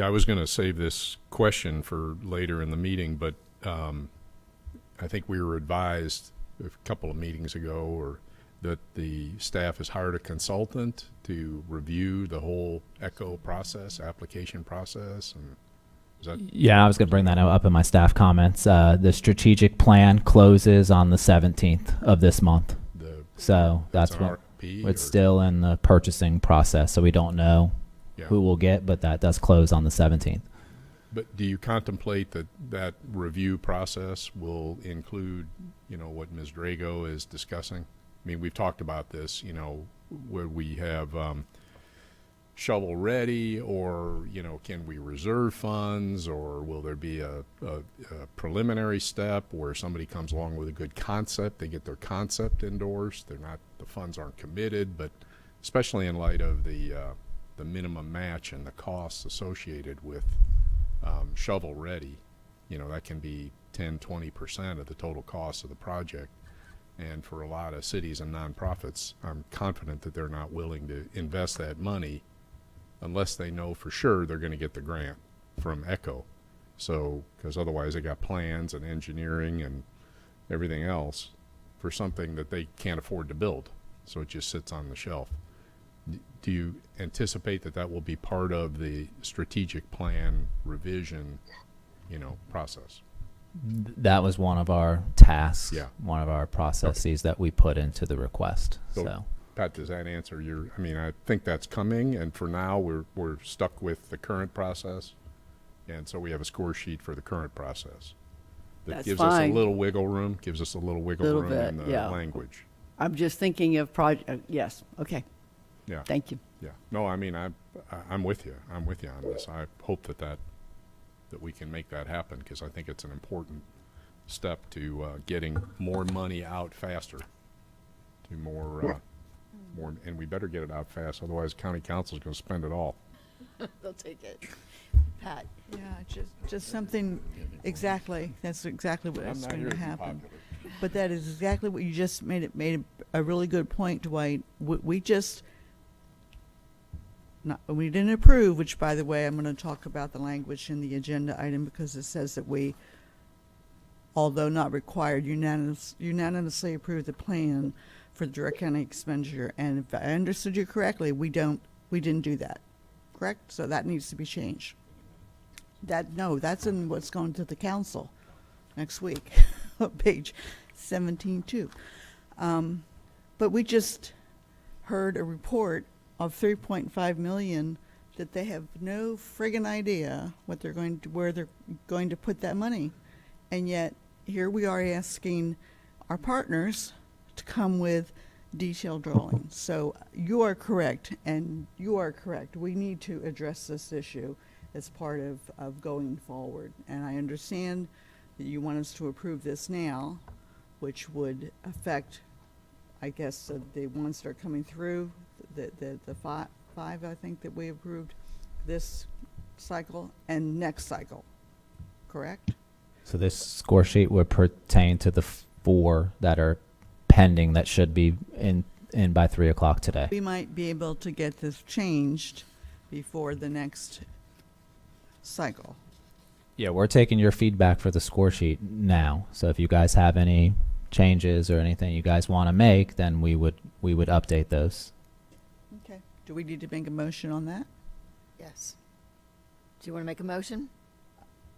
I was going to save this question for later in the meeting, but I think we were advised a couple of meetings ago that the staff has hired a consultant to review the whole ECHO process, application process, and is that? Yeah, I was going to bring that up in my staff comments. The strategic plan closes on the 17th of this month. So that's an what RFP, it's or- still in the purchasing process. So we don't know Yeah. who we'll get, but that does close on the 17th. But do you contemplate that review process will include, what Ms. Drago is discussing? I mean, we've talked about this, where we have shovel ready, or, can we reserve funds, or will there be a preliminary step where somebody comes along with a good concept, they get their concept endorsed, the funds aren't committed, but especially in light of the minimum match and the costs associated with shovel ready, that can be 10-20% of the total cost of the project. And for a lot of cities and nonprofits, I'm confident that they're not willing to invest that money unless they know for sure they're going to get the grant from ECHO. So, because otherwise they got plans and engineering and everything else for something that they can't afford to build. So it just sits on the shelf. Do you anticipate that will be part of the strategic plan revision, process? That was one of our tasks, Yeah. one of our processes that we put into the request. So Pat, does that answer I think that's coming, and for now we're stuck with the current process, and so we have a score sheet for the current process. That That's gives fine. us a little wiggle room, Little in bit, the yeah. language. I'm just thinking of yes, okay, Yeah. thank you. Yeah. No, I'm with you. I'm with you on this. I hope that we can make that happen, because I think it's an important step to getting more money out faster, to more, and we better get it out fast, otherwise county council's going to spend it all. They'll take it. Pat? Yeah, just something, exactly, that's exactly what is going to happen. But that is exactly what you just made a really good point, Dwight. We didn't approve, which, by the way, I'm going to talk about the language in the agenda item, because it says that we, although not required, unanimously approve the plan for the direct county expenditure. And if I understood you correctly, we didn't do that, correct? So that needs to be changed. That's in what's going to the council next week, page 17 too. But we just heard a report of 3.5 million that they have no friggin' idea where they're going to put that money. And yet here we are asking our partners to come with detailed drawings. So you are correct, and you are correct. We need to address this issue as part of going forward. And I understand that you want us to approve this now, which would affect, I guess, the ones that are coming through, the 5, I think, that we approved this cycle and next cycle, correct? So this score sheet would pertain to the 4 that are pending that should be in by 3 o'clock today. We might be able to get this changed before the next cycle. Yeah, we're taking your feedback for the score sheet now. So if you guys have any changes or anything you guys want to make, then we would update those. Okay. Do we need to make a motion on that? Yes. Do you want to make a motion?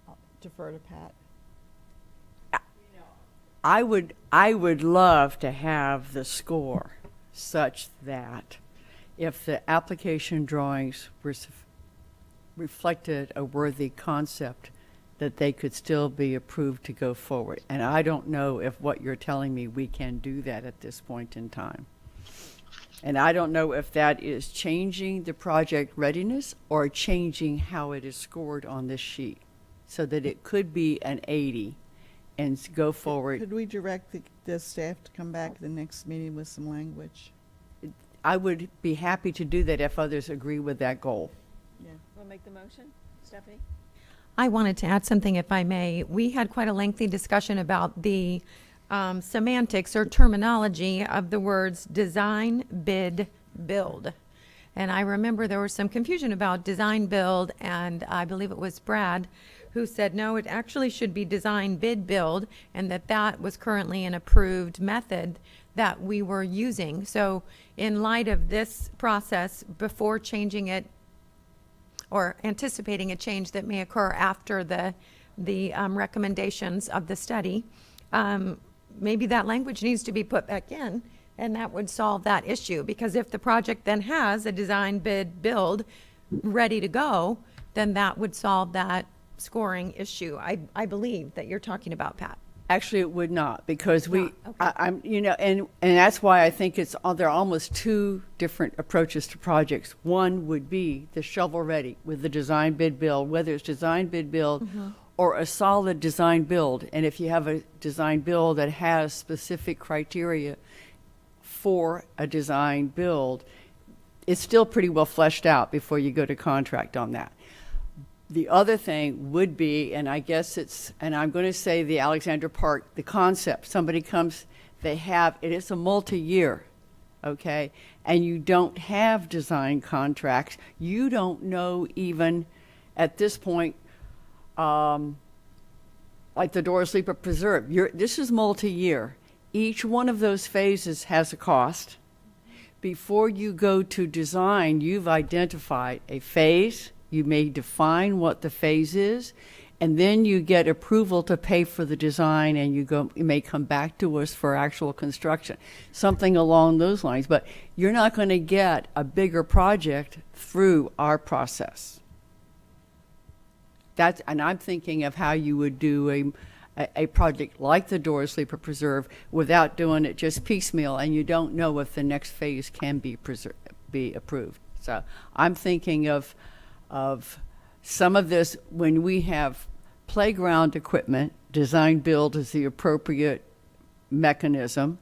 I'll defer to Pat. I would love to have the score such that if the application drawings reflected a worthy concept, that they could still be approved to go forward. And I don't know if what you're telling me, we can do that at this point in time. And I don't know if that is changing the project readiness or changing how it is scored on this sheet, so that it could be an 80 and go forward. Could we direct the staff to come back at the next meeting with some language? I would be happy to do that if others agree with that goal. Yeah. Want to make the motion, Stephanie? I wanted to add something, if I may. We had quite a lengthy discussion about the semantics or terminology of the words design, bid, build. And I remember there was some confusion about design, build, and I believe it was Brad who said, no, it actually should be design, bid, build, and that was currently an approved method that we were using. So in light of this process, before changing it or anticipating a change that may occur after the recommendations of the study, maybe that language needs to be put back in, and that would solve that issue. Because if the project then has a design, bid, build ready to go, then that would solve that scoring issue. I believe that you're talking about, Pat. Actually, it would not, because Not, okay. I'm, and that's why I think there are almost 2 different approaches to projects. One would be the shovel-ready with the design, bid, build, whether it's design, bid, build, or a solid design build. And if you have a design build that has specific criteria for a design build, it's still pretty well fleshed out before you go to contract on that. The other thing would be, and I guess and I'm going to say the Alexandra Park, the concept, somebody comes, it is a multi-year, okay? And you don't have design contracts. You don't know even at this point, like the Doris Sleeper Preserve, this is multi-year. Each one of those phases has a cost. Before you go to design, you've identified a phase. You may define what the phase is, and then you get approval to pay for the design, and you may come back to us for actual construction, something along those lines. But you're not going to get a bigger project through our process. And I'm thinking of how you would do a project like the Doris Sleeper Preserve without doing it just piecemeal, and you don't know if the next phase can be approved. So I'm thinking of some of this when we have playground equipment, design build is the appropriate mechanism.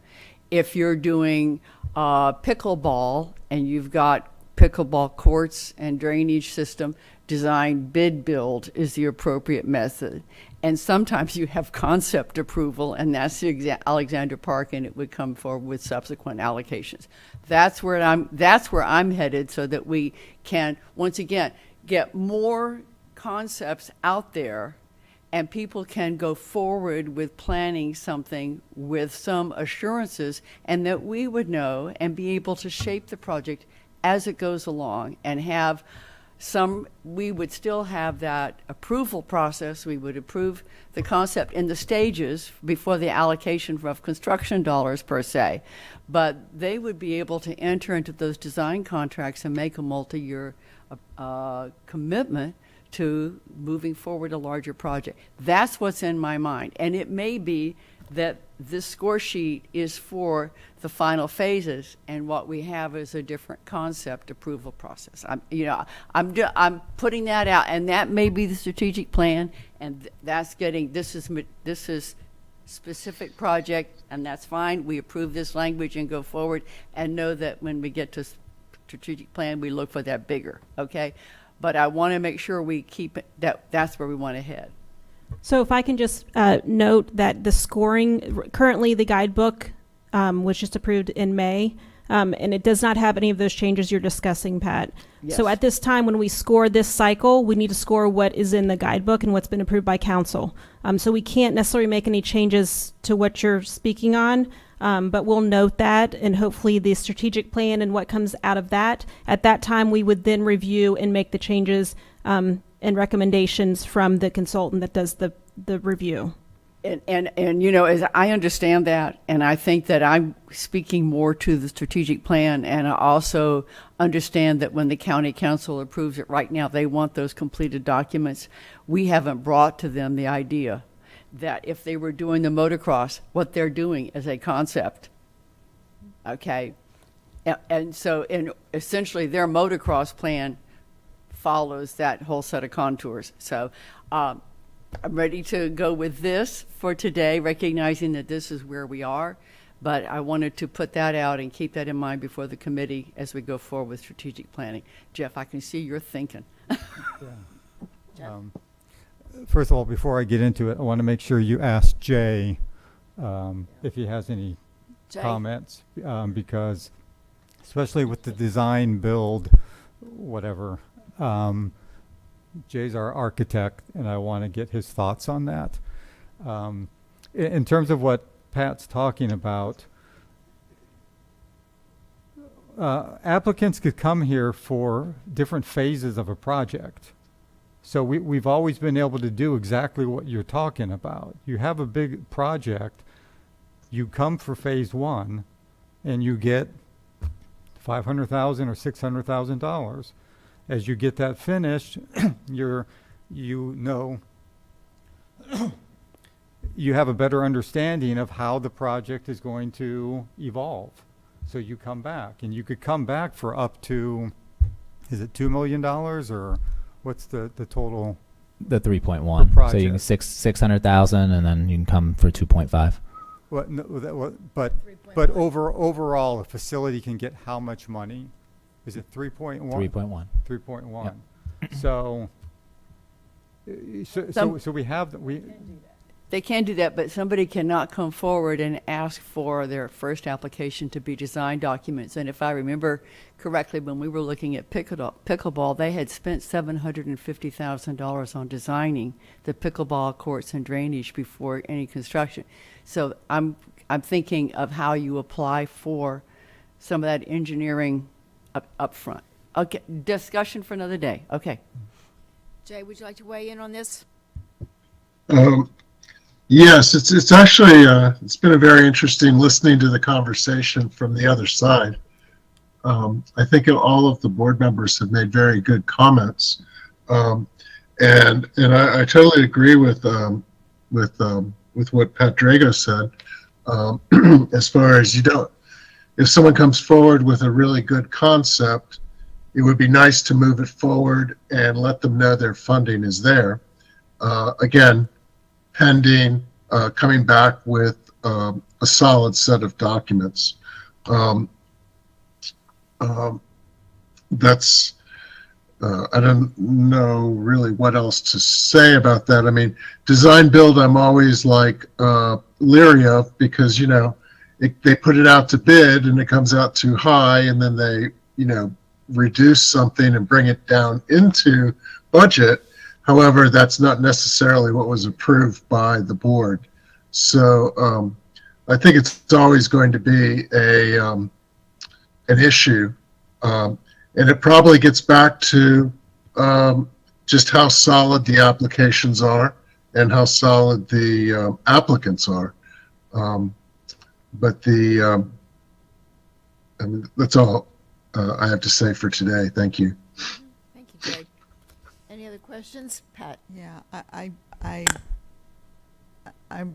If you're doing pickleball and you've got pickleball courts and drainage system, design bid build is the appropriate method. And sometimes you have concept approval, and that's the Alexandra Park, and it would come forward with subsequent allocations. That's where I'm headed, so that we can once again get more concepts out there, and people can go forward with planning something with some assurances, and that we would know and be able to shape the project as it goes along, and have we would still have that approval process. We would approve the concept in the stages before the allocation of construction dollars per se, but they would be able to enter into those design contracts and make a multi-year commitment to moving forward a larger project. That's what's in my mind. And it may be that this score sheet is for the final phases, and what we have is a different concept approval process. I'm putting that out, and that may be the strategic plan, and this is specific project, and that's fine. We approve this language and go forward, and know that when we get to strategic plan, we look for that bigger, okay? But I want to make sure we keep it, that's where we want to head. So if I can just note that the scoring, currently the guidebook was just approved in May, and it does not have any of those changes you're discussing, Pat. So Yes. at this time, when we score this cycle, we need to score what is in the guidebook and what's been approved by council. So we can't necessarily make any changes to what you're speaking on, but we'll note that, and hopefully the strategic plan and what comes out of that, at that time, we would then review and make the changes and recommendations from the consultant that does the review. And you know, as I understand that, and I think that I'm speaking more to the strategic plan, and I also understand that when the county council approves it right now, they want those completed documents. We haven't brought to them the idea that if they were doing the motocross, what they're doing as a concept. Okay? And so, essentially, their motocross plan follows that whole set of contours. So, I'm ready to go with this for today, recognizing that this is where we are. But I wanted to put that out and keep that in mind before the committee as we go forward with strategic planning. Jeff, I can see you're thinking. First of all, before I get into it, I want to make sure you ask Jay if he has any Jay? comments, because especially with the design, build, whatever, Jay's our architect, and I want to get his thoughts on that. In terms of what Pat's talking about, applicants could come here for different phases of a project. So we've always been able to do exactly what you're talking about. You have a big project, you come for phase one, and you get $500,000 or $600,000. As you get that finished, you have a better understanding of how the project is going to evolve. So you come back, and you could come back for up to, is it $2 million, or what's the total? The 3.1. So project. you can 600,000, and then you can come for 2.5. What, no, but overall, a facility can get how much money? Is it 3.1? 3.1. 3.1. So, so we have, They can do that, but somebody cannot come forward and ask for their first application to be design documents. And if I remember correctly, when we were looking at pickleball, they had spent $750,000 on designing the pickleball courts and drainage before any construction. So I'm thinking of how you apply for some of that engineering up front. Okay, discussion for another day. Okay. Jay, would you like to weigh in on this? Yes, it's actually it's been a very interesting listening to the conversation from the other side. I think all of the board members have made very good comments, and I totally agree with what Pat Drago said. As far as if someone comes forward with a really good concept, it would be nice to move it forward and let them know their funding is there. Again, pending coming back with a solid set of documents. That's I don't know really what else to say about that. I mean, design build, I'm always like leery of, because they put it out to bid and it comes out too high, and then they reduce something and bring it down into budget. However, that's not necessarily what was approved by the board. So I think it's always going to be an issue. And it probably gets back to just how solid the applications are and how solid the applicants are. But I mean, that's all I have to say for today. Thank you. Thank you, Jay. Any other questions? Pat? Yeah, I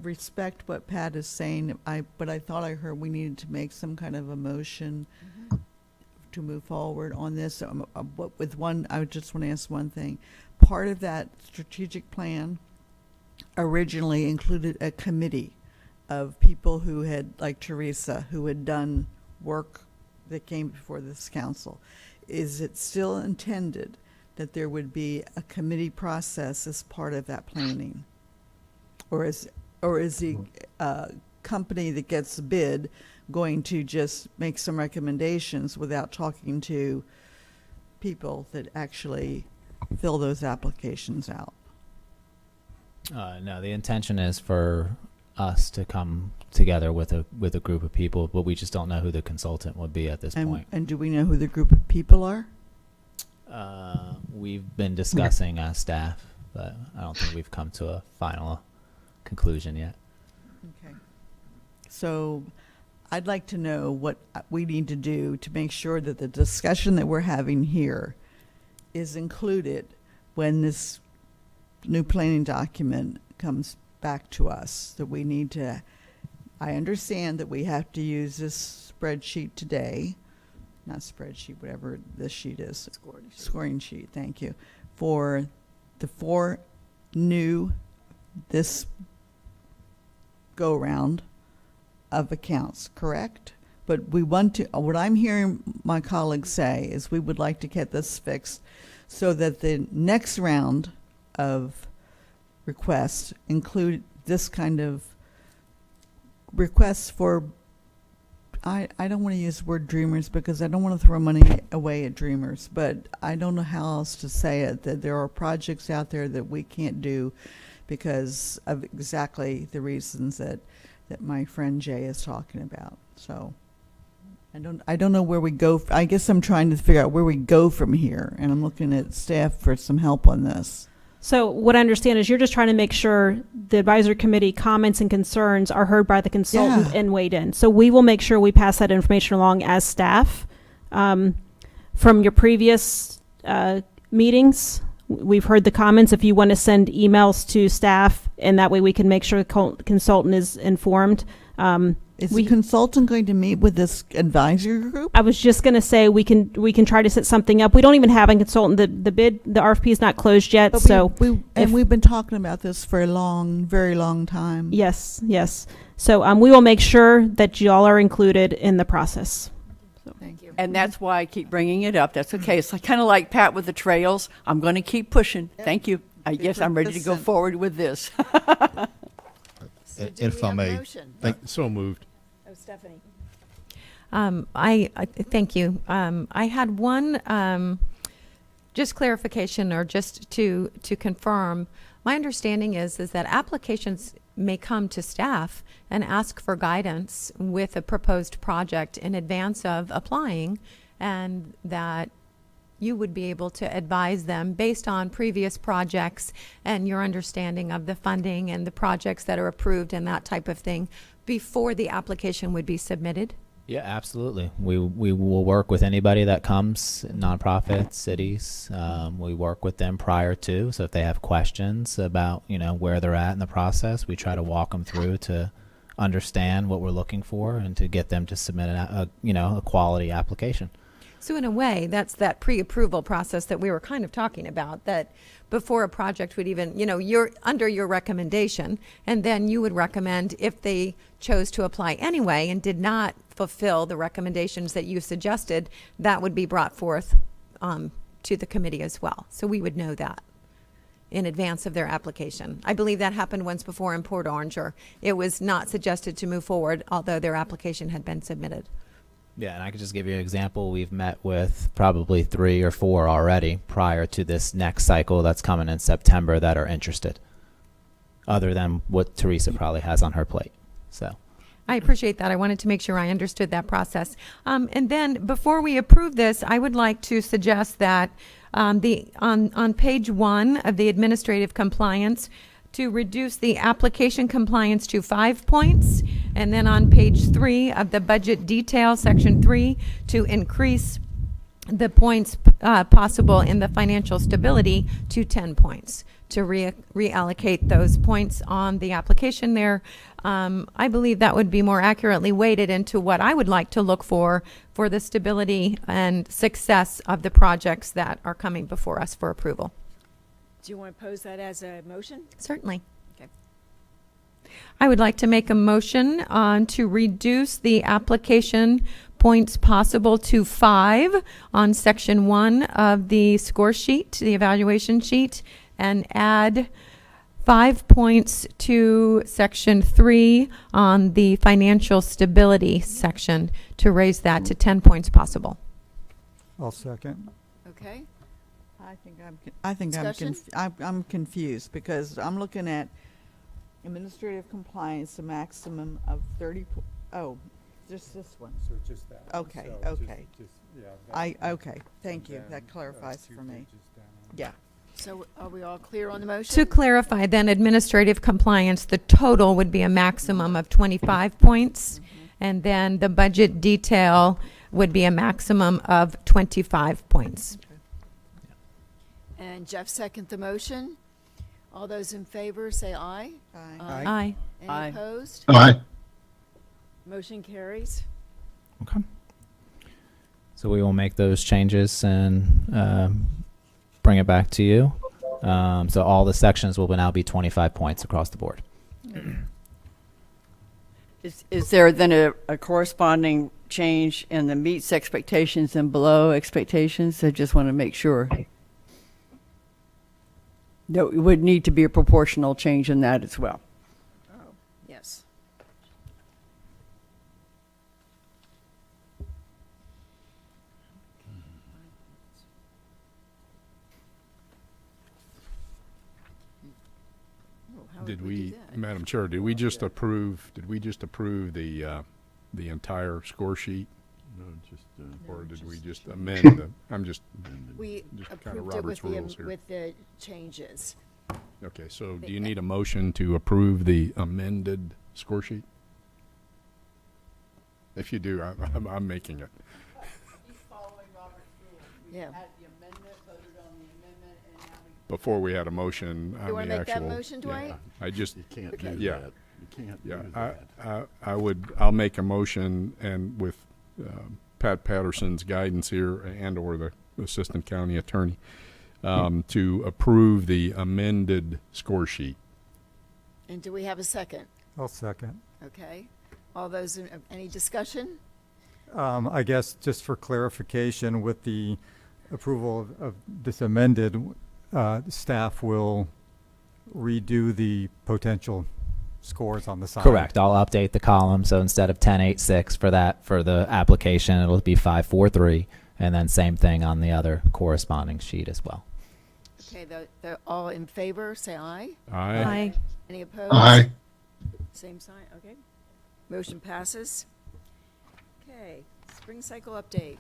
respect what Pat is saying, but I thought I heard we needed to make some kind of a motion to move forward on this. I just want to ask one thing. Part of that strategic plan originally included a committee of people who had, like Teresa, who had done work that came before this council, is it still intended that there would be a committee process as part of that planning? Or is the company that gets the bid going to just make some recommendations without talking to people that actually fill those applications out? No, the intention is for us to come together with a group of people, but we just don't know who the consultant would be at this point. And do we know who the group of people are? We've been discussing as staff, but I don't think we've come to a final conclusion yet. Okay. So I'd like to know what we need to do to make sure that the discussion that we're having here is included when this new planning document comes back to us. That we need to, I understand that we have to use this spreadsheet today, not spreadsheet, whatever this sheet is. Scoring sheet, thank you. For the 4 new, this go-round of accounts, correct? But we want to, what I'm hearing my colleagues say is we would like to get this fixed so that the next round of requests include this kind of requests for, I don't want to use the word dreamers because I don't want to throw money away at dreamers, but I don't know how else to say it, that there are projects out there that we can't do because of exactly the reasons that my friend Jay is talking about. So I don't know where we go. I guess I'm trying to figure out where we go from here, and I'm looking at staff for some help on this. So what I understand is you're just trying to make sure the advisory committee comments and concerns are heard by the consultant and weighed in. So we will make sure we pass that information along as staff. From your previous meetings, we've heard the comments. If you want to send emails to staff, and that way we can make sure the consultant is informed. Is the consultant going to meet with this advisory group? I was just going to say we can try to set something up. We don't even have a consultant. The RFP is not closed yet. But so we've been talking about this for a very long time. Yes. So we will make sure that y'all are included in the process. Thank you. And that's why I keep bringing it up. That's okay. It's kind of like Pat with the trails. I'm going to keep pushing. Thank you. I guess I'm ready to go forward with this. So do if we I have a may, motion? So moved. Oh, Stephanie. I thank you. I had one just clarification, or just to confirm. My understanding is that applications may come to staff and ask for guidance with a proposed project in advance of applying, and that you would be able to advise them based on previous projects and your understanding of the funding and the projects that are approved and that type of thing before the application would be submitted? Yeah, absolutely. We will work with anybody that comes, nonprofits, cities. We work with them prior to, so if they have questions about, where they're at in the process, we try to walk them through to understand what we're looking for and to get them to submit a quality application. So in a way, that's that pre-approval process that we were kind of talking about, that before a project would even, you're under your recommendation, and then you would recommend if they chose to apply anyway and did not fulfill the recommendations that you suggested, that would be brought forth to the committee as well. So we would know that in advance of their application. I believe that happened once before in Port Orange, or it was not suggested to move forward, although their application had been submitted. Yeah, and I could just give you an example. We've met with probably 3 or 4 already prior to this next cycle that's coming in September that are interested, other than what Teresa probably has on her plate. So I appreciate that. I wanted to make sure I understood that process. And then before we approve this, I would like to suggest that on page 1 of the administrative compliance, to reduce the application compliance to 5 points, and then on page 3 of the budget detail, section 3, to increase the points possible in the financial stability to 10 points, to reallocate those points on the application there. I believe that would be more accurately weighted into what I would like to look for the stability and success of the projects that are coming before us for approval. Do you want to pose that as a motion? Certainly. Okay. I would like to make a motion to reduce the application points possible to 5 on section 1 of the score sheet, the evaluation sheet, and add 5 points to section 3 on the financial stability section to raise that to 10 points possible. I'll second. Okay? I'm Discussion? confused because I'm looking at administrative compliance, a maximum of 30. Just this one. So just that. Okay, So okay. Okay, thank you. That clarifies for me. Yeah. So are we all clear on the motion? To clarify, then, administrative compliance, the total would be a maximum of 25 points, and then the budget detail would be a maximum of 25 points. And Jeff second the motion. All those in favor, say aye. Aye. Aye. Any Aye. opposed? Aye. Motion carries. Okay. So we will make those changes and bring it back to you. So all the sections will now be 25 points across the board. Is there then a corresponding change in the meets expectations and below expectations? I just want to make sure. No, it would need to be a proportional change in that as well. Yes. Oh, how Did would do we, that? Madam Chair, did we just approve the entire score sheet? Or did we just amend the, I'm just, We just kinda approved it Robert's rules here. with the changes. okay, so do you need a motion to approve the amended score sheet? If you do, I'm making it. Yeah. Before we had a motion on the actual. You want to make that motion, yeah, Dwight? I just, Okay. yeah. I'll make a motion and with Pat Patterson's guidance here and/or the Assistant County Attorney to approve the amended score sheet. And do we have a second? I'll second. Okay. All those, any discussion? I guess just for clarification, with the approval of this amended, staff will redo the potential scores on the side. Correct. I'll update the column. So instead of 10.86 for the application, it'll be 5.43, and then same thing on the other corresponding sheet as well. Okay, they're all in favor, say aye. Aye. Any opposed? Aye. Same sign, okay. Motion passes. Okay, spring cycle update.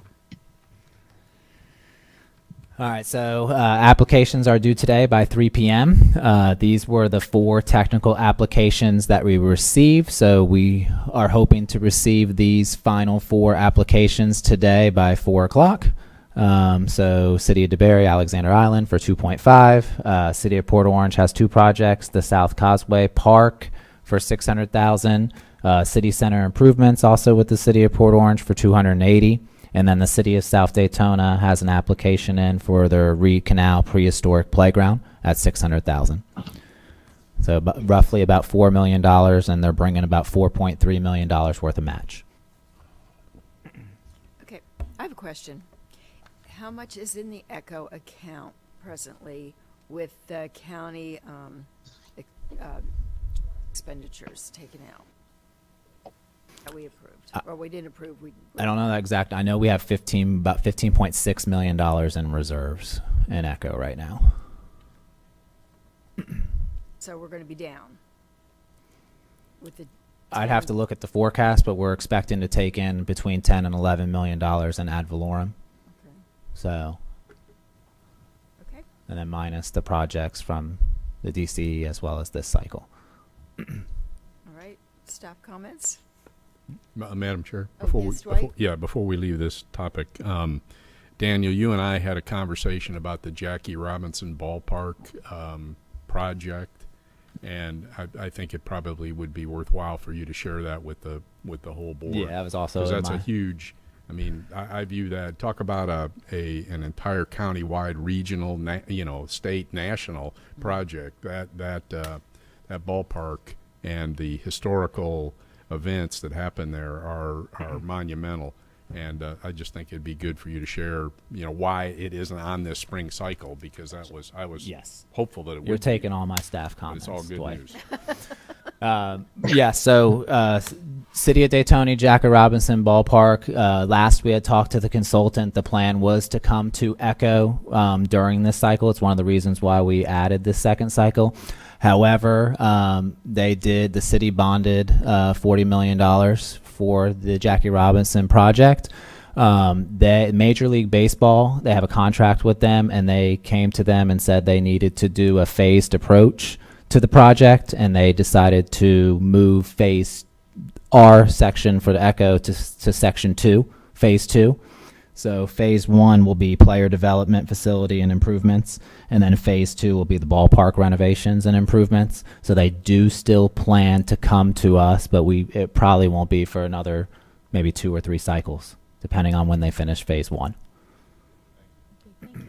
All right, so applications are due today by 3 p.m. These were the 4 technical applications that we received, so we are hoping to receive these final 4 applications today by 4 o'clock. So City of DeBerry, Alexander Island for 2.5. City of Port Orange has 2 projects, the South Causeway Park for $600,000. City Center improvements also with the City of Port Orange for $280,000. And then the City of South Daytona has an application in for their Reed Canal Prehistoric Playground at $600,000. So roughly about $4 million, and they're bringing about $4.3 million worth of match. Okay, I have a question. How much is in the ECHO account presently with the county expenditures taken out? That we approved, or we didn't approve. I don't know that exact. I know we have about $15.6 million in reserves in ECHO right now. So we're going to be down with the. I'd have to look at the forecast, but we're expecting to take in between $10 and $11 million in ad valorem. Okay. So, Okay. and then minus the projects from the DCE as well as this cycle. All right. Staff comments. Madam Chair, Oh, before yes, we Dwight? before we leave this topic, Daniel, you and I had a conversation about the Jackie Robinson Ballpark project, and I think it probably would be worthwhile for you to share that with the whole board. Yeah, that was also because in that's a my- huge. I mean, I view that. Talk about an entire county-wide, regional, state, national project. That ballpark and the historical events that happen there are monumental. And I just think it'd be good for you to share, why it isn't on this spring cycle, because I was Yes. hopeful that it would. You're be, taking all my staff but comments. it's all good Dwight. news. Yeah, so City of Daytona, Jackie Robinson Ballpark. Last we had talked to the consultant. The plan was to come to Echo during this cycle. It's one of the reasons why we added this second cycle. However, the city bonded $40 million for the Jackie Robinson project. Major League Baseball, they have a contract with them, and they came to them and said they needed to do a phased approach to the project, and they decided to move phase R section for the Echo to section 2, phase 2. So phase 1 will be player development facility and improvements, and then phase 2 will be the ballpark renovations and improvements. So they do still plan to come to us, but it probably won't be for another maybe 2 or 3 cycles, depending on when they finish phase 1. Thank you.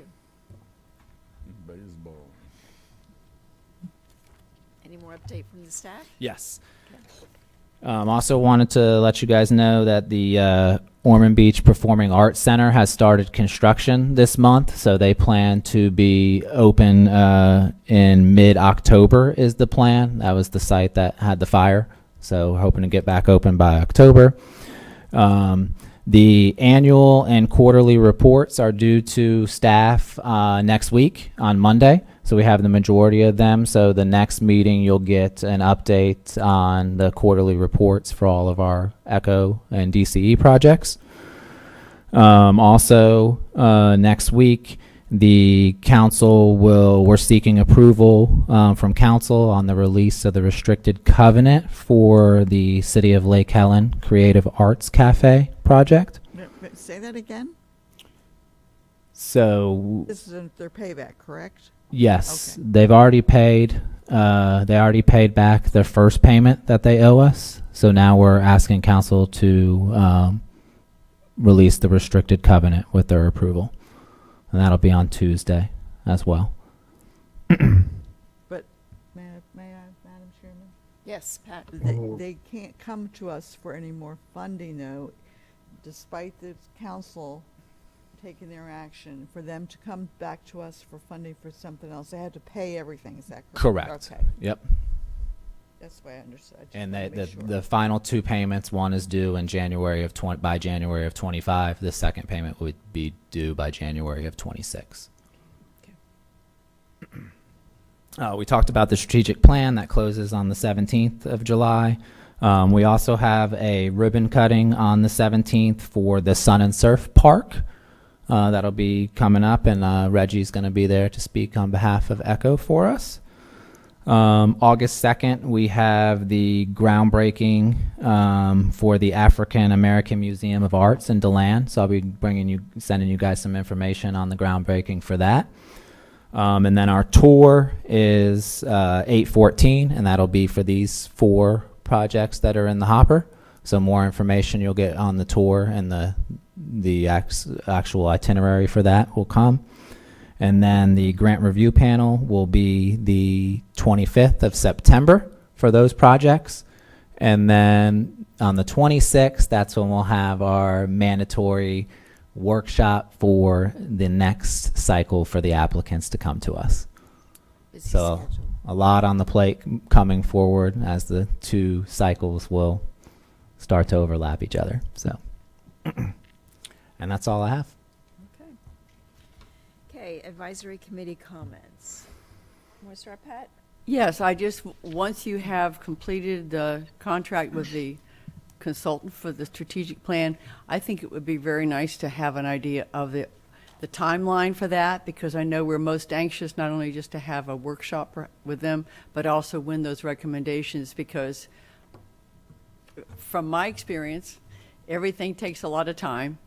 Any more update from the staff? Yes. Also wanted to let you guys know that the Ormond Beach Performing Arts Center has started construction this month, so they plan to be open in mid-October is the plan. That was the site that had the fire, so we're hoping to get back open by October. The annual and quarterly reports are due to staff next week on Monday. So we have the majority of them. So the next meeting, you'll get an update on the quarterly reports for all of our Echo and DCE projects. Also, next week, the council we're seeking approval from council on the release of the restricted covenant for the City of Lake Helen Creative Arts Cafe project. Say that again? So This is their payback, correct? yes, Okay. they've already paid. They already paid back their first payment that they owe us. So now we're asking council to release the restricted covenant with their approval, and that'll be on Tuesday as well. But, may I, Madam Chairman? Yes, Pat. They can't come to us for any more funding, though, despite the council taking their action. For them to come back to us for funding for something else, they had to pay everything, is that correct? Correct. Okay, Yep. that's the way I understood. I just And wanted to make sure. the final 2 payments, one is due in January of by January of 25. The second payment would be due by January of 26. We talked about the strategic plan that closes on the 17th of July. We also have a ribbon cutting on the 17th for the Sun and Surf Park. That'll be coming up, and Reggie's going to be there to speak on behalf of Echo for us. August 2nd, we have the groundbreaking for the African American Museum of Arts in DeLand. So I'll be sending you guys some information on the groundbreaking for that. And then our tour is 8/14, and that'll be for these 4 projects that are in the hopper. So more information you'll get on the tour, and the actual itinerary for that will come. And then the grant review panel will be the 25th of September for those projects. And then on the 26th, that's when we'll have our mandatory workshop for the next cycle for the applicants to come to us. Busy So schedule. a lot on the plate coming forward as the 2 cycles will start to overlap each other. So, and that's all I have. Okay. Okay, advisory committee comments. Want to start, Pat? Yes, once you have completed the contract with the consultant for the strategic plan, I think it would be very nice to have an idea of the timeline for that, because I know we're most anxious not only just to have a workshop with them, but also when those recommendations, because from my experience, everything takes a lot of time,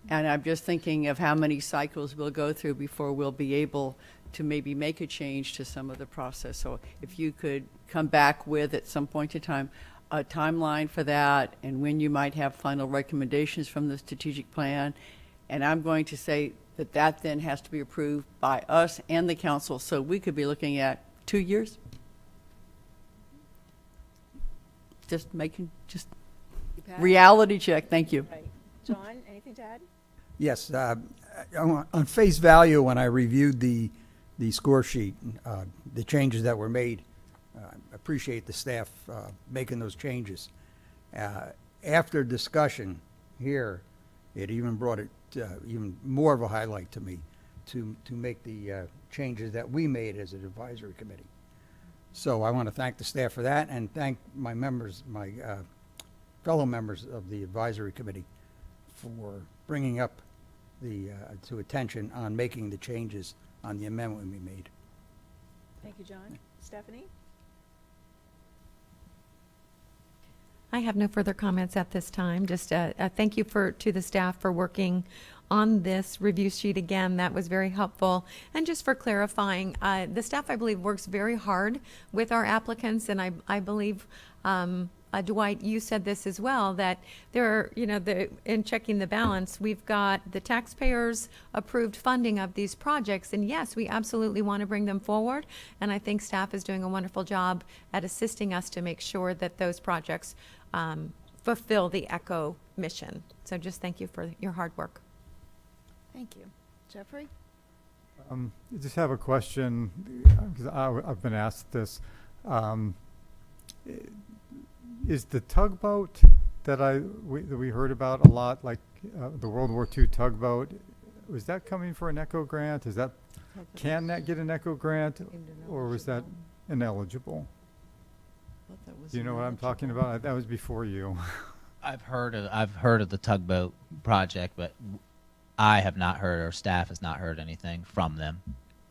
and I'm just thinking of how many cycles we'll go through before we'll be able to maybe make a change to some of the process. So if you could come back with, at some point in time, a timeline for that, and when you might have final recommendations from the strategic plan. And I'm going to say that then has to be approved by us and the council, so we could be looking at 2 years. Just You, Pat? reality check, thank you. Right. John, anything? Hey, Dad. Yes, on face value, when I reviewed the score sheet, the changes that were made, appreciate the staff making those changes. After discussion here, it even brought it even more of a highlight to me to make the changes that we made as an advisory committee. So I want to thank the staff for that and thank my members, my fellow members of the advisory committee for bringing up to attention on making the changes on the amendment we made. Thank you, John. Stephanie? I have no further comments at this time. Just thank you to the staff for working on this review sheet again. That was very helpful. And just for clarifying, the staff, I believe, works very hard with our applicants, and I believe, Dwight, you said this as well, that there are, in checking the balance, we've got the taxpayers approved funding of these projects, and yes, we absolutely want to bring them forward, and I think staff is doing a wonderful job at assisting us to make sure that those projects fulfill the ECHO mission. So just thank you for your hard work. Thank you. Jeffrey? I just have a question, because I've been asked this. Is the tugboat that we heard about a lot, like the World War II tugboat, was that coming for an ECHO grant? Can that get an ECHO grant, or was that ineligible? Do you know what I'm talking about? That was before you. I've heard of the tugboat project, but I have not heard, or staff has not heard anything from them.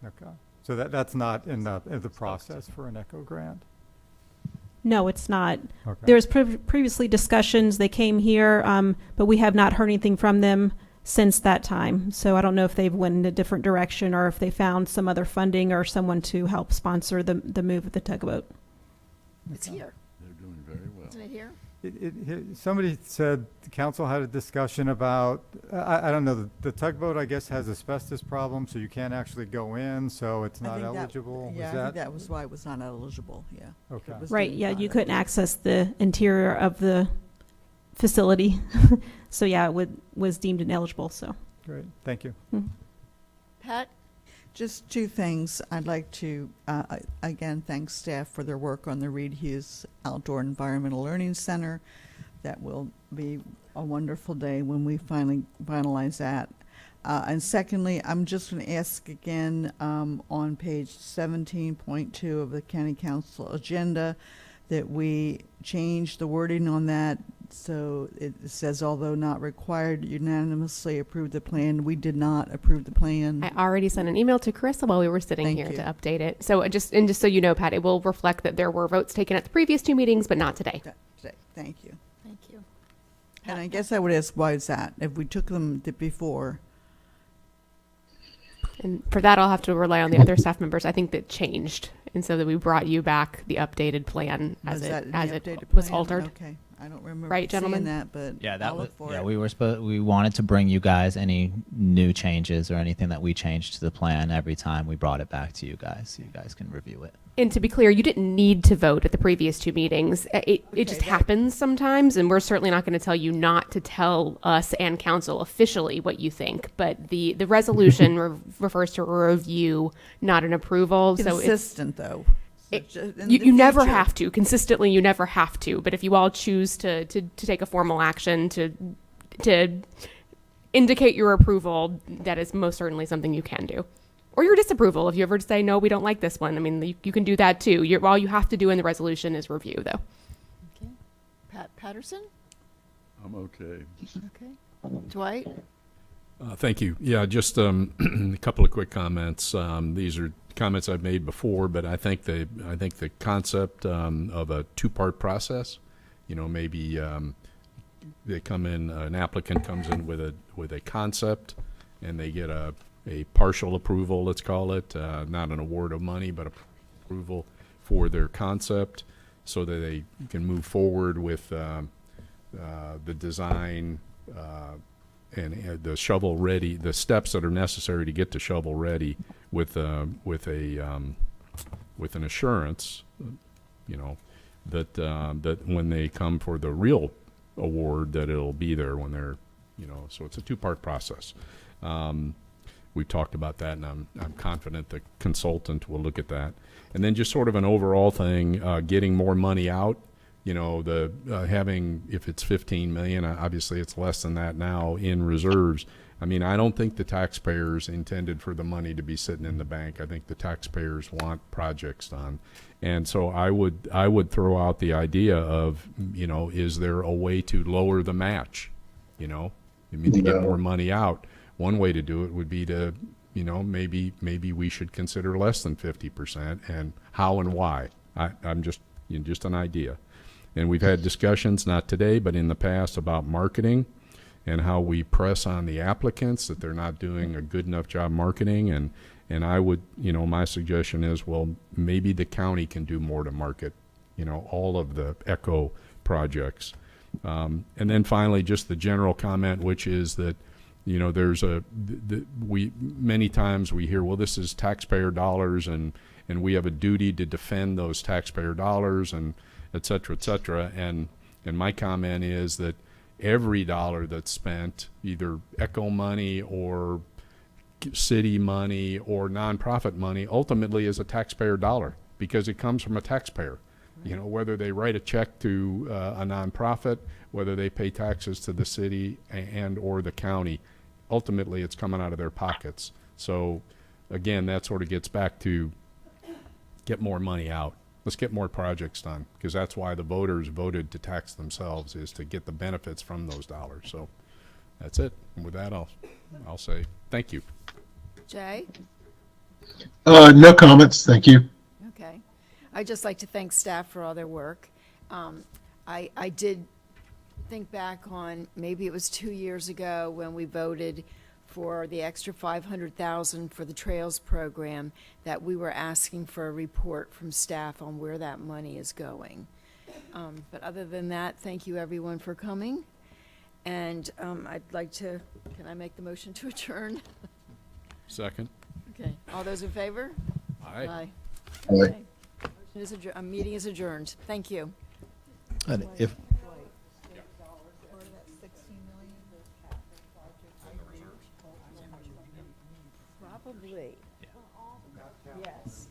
Okay, so that's not in the process for an ECHO grant. No, it's not. Okay. There's previously discussions. They came here, but we have not heard anything from them since that time. So I don't know if they've went in a different direction or if they found some other funding or someone to help sponsor the move of the tugboat. It's here. They're doing very well. Isn't it here? Somebody said the council had a discussion about, I don't know, the tugboat, I guess, has asbestos problem, so you can't actually go in, so it's not eligible. Yeah, I think that was why it was not eligible, yeah. Okay. It was Right, deemed yeah, not you couldn't eligible. access the interior of the facility. So yeah, it was deemed ineligible, so. Great, thank you. Pat? Just two things. I'd like to, again, thank staff for their work on the Reed Hughes Outdoor Environmental Learning Center. That will be a wonderful day when we finally finalize that. And secondly, I'm just going to ask again on page 17.2 of the County Council agenda that we change the wording on that. So it says, although not required, unanimously approve the plan. We did not approve the plan. I already sent an email to Carissa while we were sitting Thank here you. to update it. So just so you know, Pat, it will reflect that there were votes taken at the previous two meetings, but not today. Thank you. Thank you. And I guess I would ask, why is that? If we took them before, And for that, I'll have to rely on the other staff members. I think that changed, and so that we brought you back the updated plan was that in the as it updated was plan? altered. Okay, I don't remember Right, seeing gentlemen? that, but I'll look for it. We wanted to bring you guys any new changes or anything that we changed to the plan every time we brought it back to you guys, so you guys can review it. And to be clear, you didn't need to vote at the previous two meetings. It just happens sometimes, and we're certainly not going to tell you not to tell us and council officially what you think. But the resolution refers to a review, not an approval. Consistent, though. You never have to. Consistently, you never have to. But if you all choose to take a formal action to indicate your approval, that is most certainly something you can do. Or your disapproval, if you ever say, no, we don't like this one. I mean, you can do that too. All you have to do in the resolution is review, though. Okay. Pat Patterson? I'm okay. Okay. Dwight? Thank you. Yeah, just a couple of quick comments. These are comments I've made before, but I think the concept of a two-part process, maybe they come in, an applicant comes in with a concept, and they get a partial approval, let's call it, not an award of money, but approval for their concept, so that they can move forward with the design and the shovel ready, the steps that are necessary to get to shovel ready with an assurance, that when they come for the real award, that it'll be there when they're you know, so it's a two-part process. We've talked about that, and I'm confident the consultant will look at that. And then just sort of an overall thing, getting more money out, you know, the having, if it's 15 million, obviously it's less than that now in reserves. I mean, I don't think the taxpayers intended for the money to be sitting in the bank. I think the taxpayers want projects done. And so I would throw out the idea of, you know, is there a way to lower the match? You know, I mean, to get more money out. One way to do it would be to, you know, maybe we should consider less than 50%, and how and why. I'm just, you know, just an idea. And we've had discussions, not today, but in the past, about marketing and how we press on the applicants that they're not doing a good enough job marketing. And I would, you know, my suggestion is, well, maybe the county can do more to market, you know, all of the ECHO projects. And then finally, just the general comment, which is that, you know, there's many times we hear, well, this is taxpayer dollars, and we have a duty to defend those taxpayer dollars, and et cetera, et cetera. And my comment is that every dollar that's spent, either ECHO money or city money or nonprofit money, ultimately is a taxpayer dollar, because it comes from a taxpayer. You know, whether they write a check to a nonprofit, whether they pay taxes to the city and or the county, ultimately it's coming out of their pockets. So again, that sort of gets back to get more money out. Let's get more projects done, because that's why the voters voted to tax themselves, is to get the benefits from those dollars. So that's it. And with that, I'll say thank you. Jay? No comments, thank you. Okay. I'd just like to thank staff for all their work. I did think back on, maybe it was 2 years ago, when we voted for the extra $500,000 for the Trails program, that we were asking for a report from staff on where that money is going. But other than that, thank you everyone for coming. And I'd like to, can I make the motion to adjourn? Second. Okay. All those in favor? Aye. Aye. Okay. Meeting is adjourned. Thank you. And if, Probably. Yes.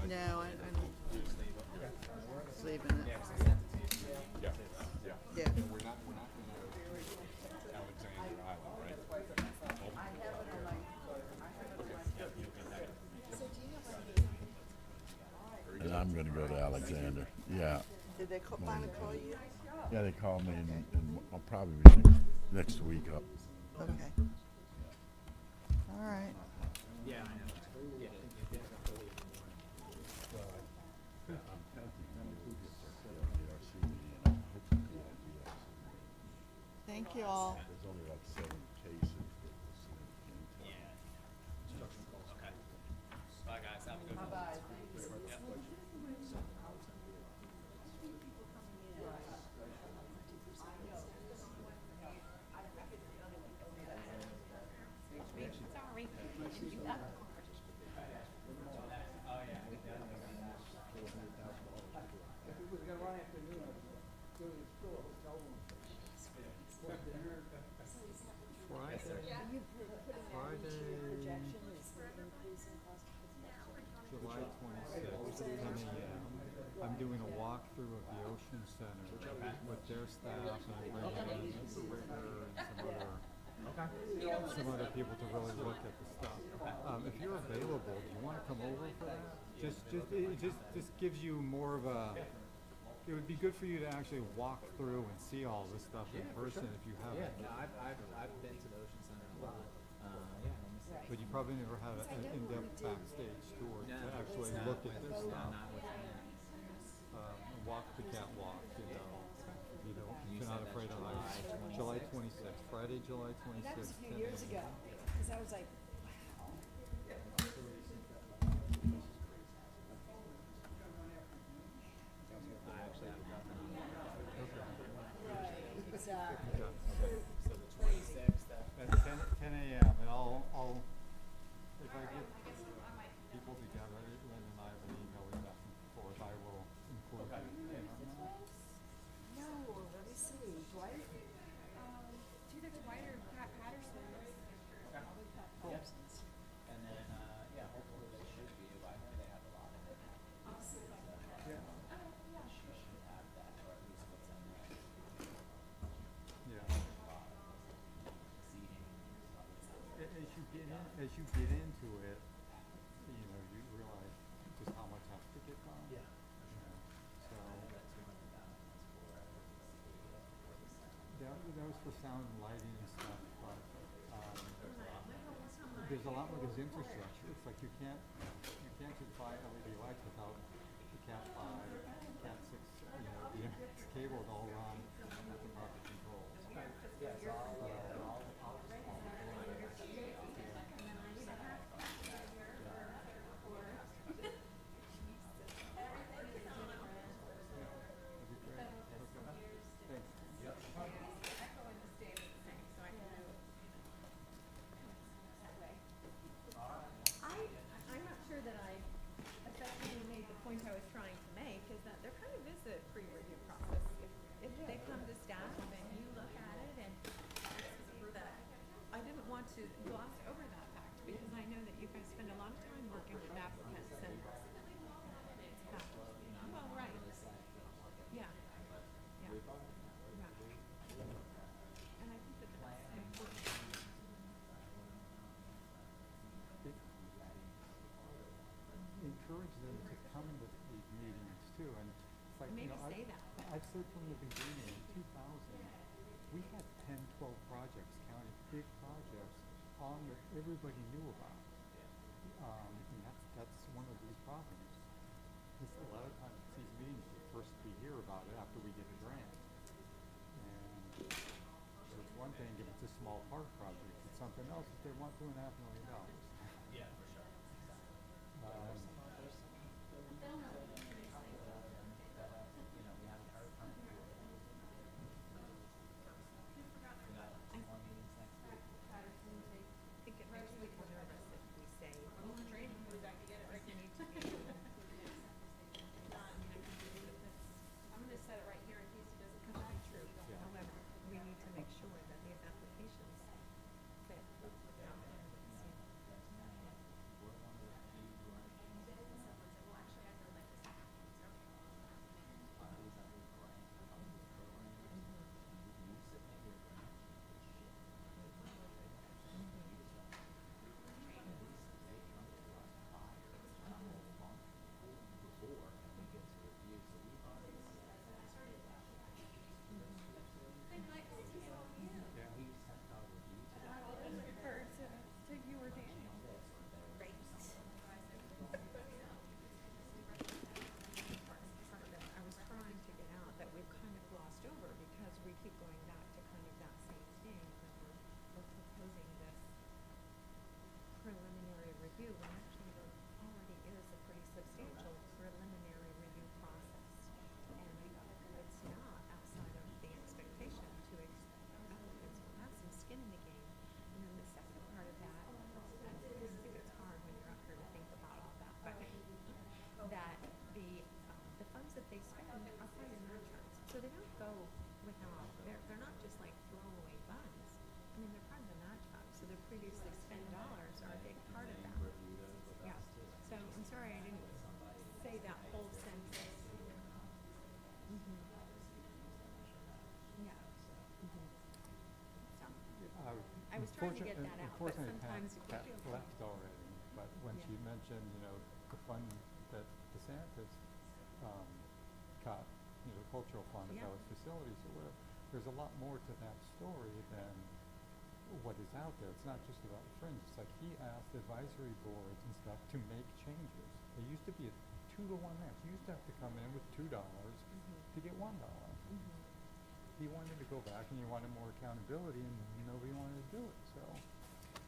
No, I don't. Just leaving it. Yeah. Yeah. And we're not going to Alexander Island, right? And I'm going to go to Alexander. Yeah. Did they finally call you? Yeah, they called me, and I'll probably be next week up. Okay. All right. Yeah, I know. Thank you all. There's only like 7 cases. Bye, guys. Have a good one. Bye-bye. July 26th, 10 a.m. I'm doing a walkthrough of the Ocean Center with their staff, and I'm bringing in the Ritter and some other people to really look at the stuff. If you're available, do you want to come over for that? It just gives you more of a. It would be good for you to actually walk through and see all this stuff in person if you haven't. Yeah, no, I've been to the Ocean Center a lot. But you probably never had an in-depth backstage tour to actually look at this stuff. Not with me. Walk the catwalk, you know. You don't, not afraid of heights. July 26th, Friday, July 26th. That was a few 10 years a.m. ago, because I was like, it's, So the 26th. At 10 a.m. and I'll, if I get people together, Lynn and I have an email we back and forth, I will include you in on that. no, let me see, Dwight? It's either Dwight or Pat Patterson. Probably Pat Patterson's. And then, yeah, hopefully they should be. I know they have a lot of it. I'll see if I can. Yeah. She should have that, or at least what's in there. Yeah. Seating. As you get into it, you know, you realize just how much has to get done. Yeah. You know, so That that was for sound and lighting and stuff, but there's a lot more, there's infrastructure. It's like you can't just buy LED lights without the Cat 5, Cat 6, you know, the cables all run at the proper controls. I'm not sure that I effectively made the point I was trying to make, is that there kind of is a pre-review process. If they come to staff and you look at it and that, I didn't want to gloss over that fact, because I know that you guys spend a lot of time working with applicants and well, right. Yeah. Yeah. Right. And I think that that's important. Encourage them to come to these meetings too, and it's like, you Maybe know, say that. I've said from the beginning, in 2000, we had 10, 12 projects, county big projects, on that everybody knew about. And that's one of these problems. Just a lot of times these meetings, we hear about it after we get a grant. And it's one thing if it's a small park project, it's something else if they want $2.5 million. Yeah, for sure. I think it makes people nervous if we say, oh, training, we got to get it right. Need to be. I'm gonna set it right here in case it doesn't come to be true. However, we need to make sure that these applications fit. I was trying to get out that we've kind of glossed over because we keep going back to kind of that same thing when we're proposing this preliminary review, when actually there already is a pretty substantial preliminary review process. And it's not outside of the expectation to applicants will have some skin in the game. And then the second part of that, I think it's hard when you're up here to think about all that, but that the funds that they spend are part of nudge funds. So they don't go without, they're not just like throwaway funds. I mean, they're part of the nudge fund, so their previously spent dollars are a big part of that. Yeah, so I'm sorry I didn't say that whole sentence. Mm-hmm. Yeah. Mm-hmm. So, I was trying to get that out, but Unfortunately, sometimes Pat you feel left already, but when Yeah. she mentioned, you know, the fund that DeSantis cut, you know, the cultural fund, Yeah. that was facilities or whatever, there's a lot more to that story than what is out there. It's not just about fringe. It's like he asked advisory boards and stuff to make changes. It used to be a 2-to-1 match. You used to have to come in with $2 to get $1. Mm-hmm. He he wanted to go back and he wanted more accountability and nobody wanted to do it, so.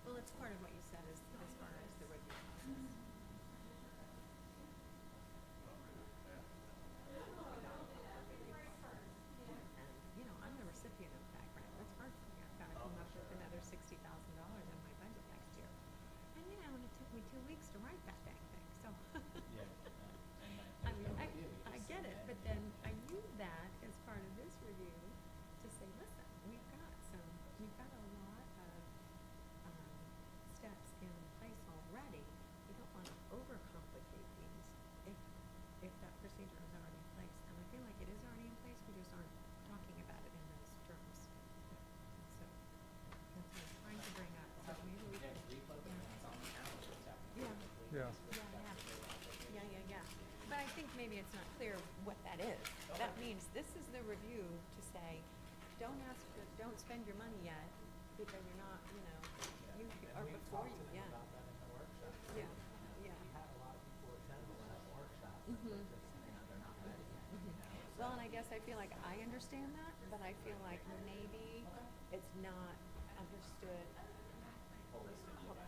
Well, it's part of what you said as far as the review process. You know, I'm the recipient of that grant. That's hard for me. I've got to come up with another $60,000 in my budget next year. And you know, it took me 2 weeks to write that dang thing, so. I mean, I get it, but then I use that as part of this review to say, listen, we've got a lot of steps in place already. We don't want to overcomplicate things if that procedure is already in place. And I feel like it is already in place, we just aren't talking about it in those terms. So that's what I'm trying to bring up. So maybe we can. Yeah. Yeah. But I think maybe it's not clear what that is. That means this is the review to say, don't spend your money yet because you're not, you know, or before you, yeah. Yeah. Well, and I guess I feel like I understand that, but I feel like maybe it's not understood holistically.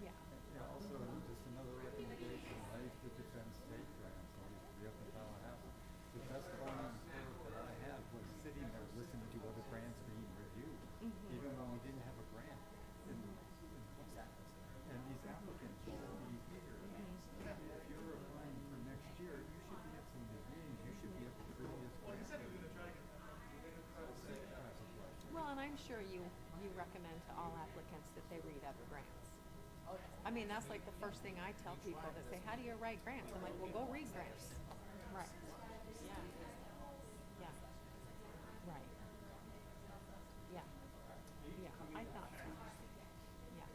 Yeah. Yeah, also, just another recommendation, right, the defense state grants, always be up in Tallahassee. The best learning curve that I had was sitting there listening to other grants being reviewed, even when we didn't have a grant. And these applicants should be here. If you're applying for next year, you should be at some of these meetings, you should be at the previous grant. Well, and I'm sure you recommend to all applicants that they read other grants. I mean, that's like the first thing I tell people that say, how do you write grants? I'm like, well, go read grants. Right. Yeah. Right. Yeah. I thought so. Yeah.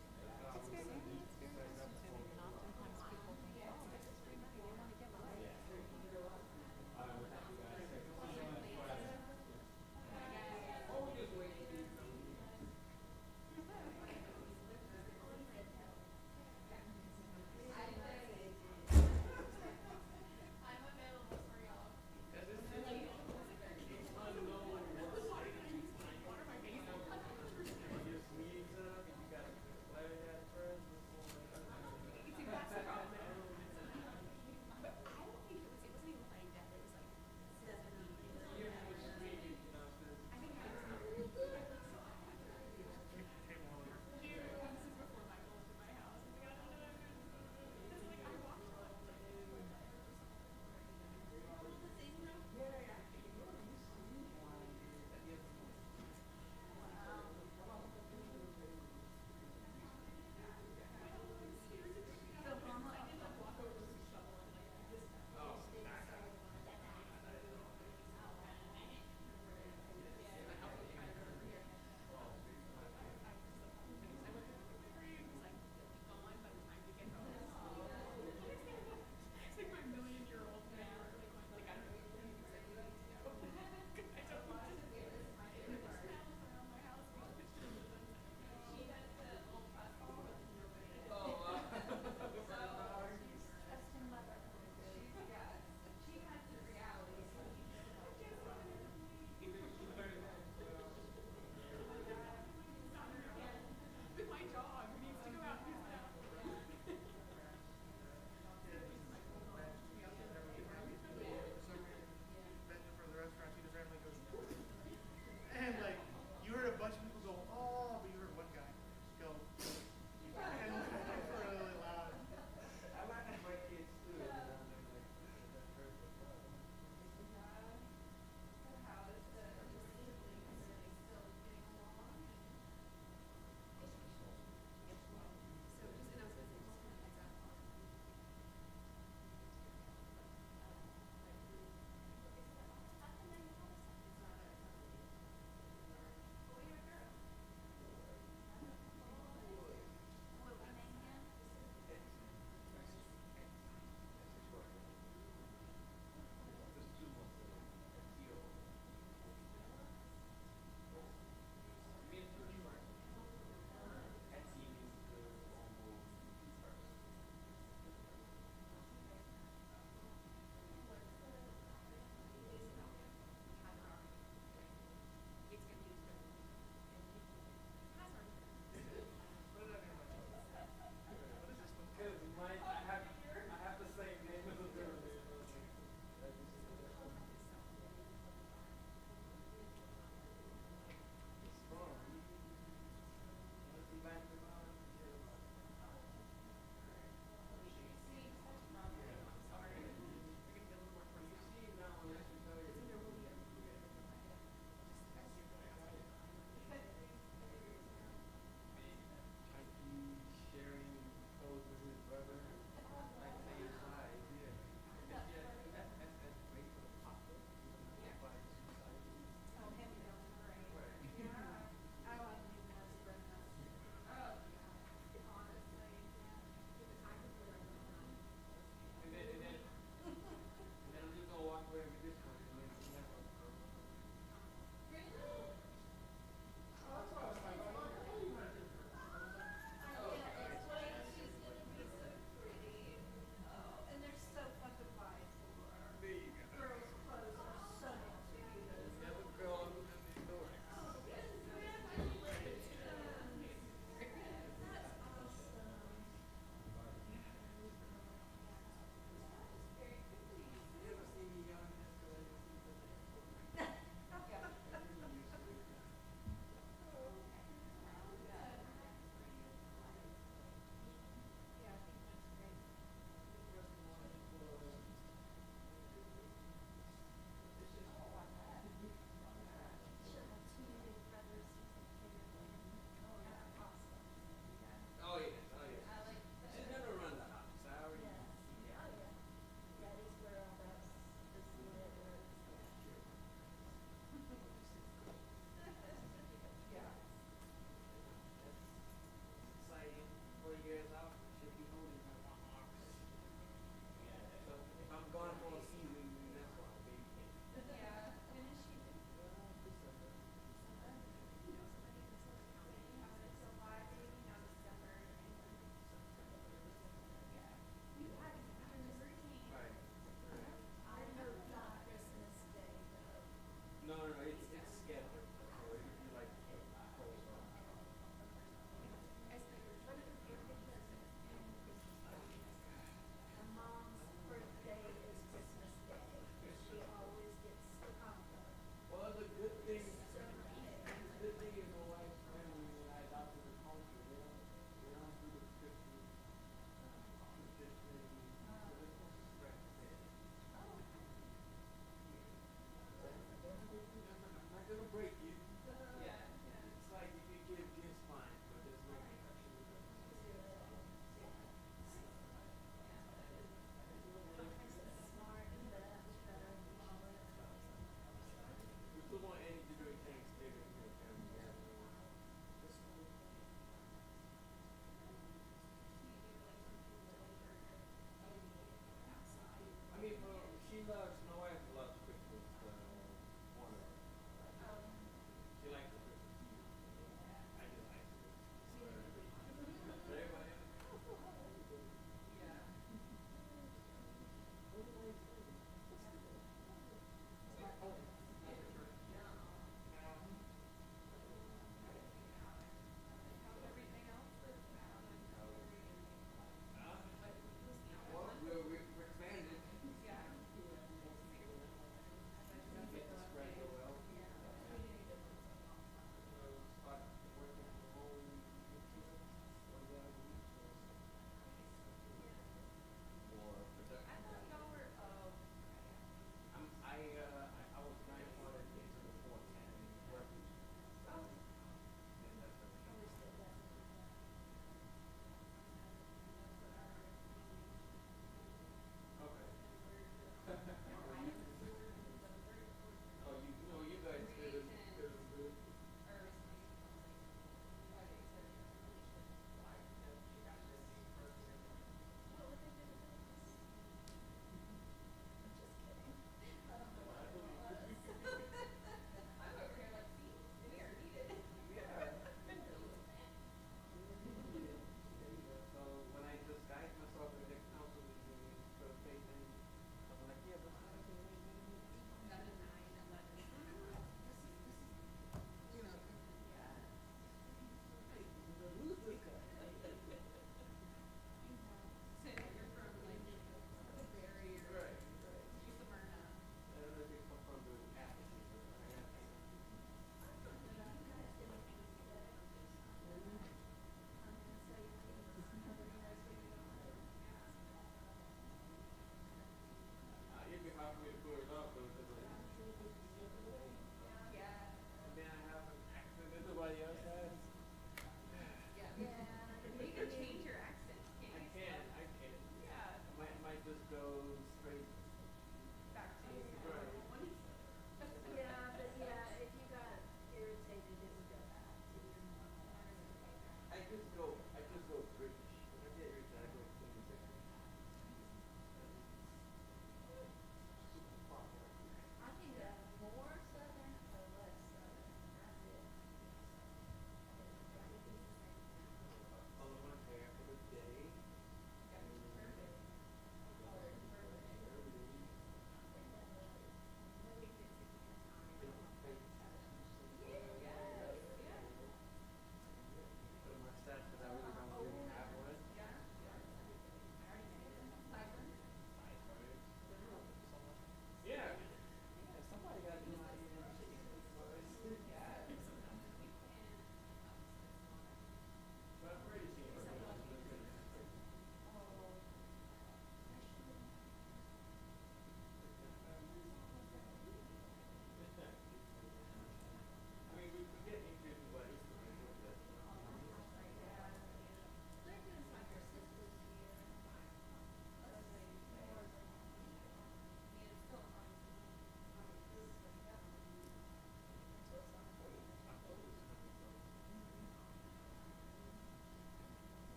It's very consuming, and oftentimes people think, oh, this is free money, they want to give it.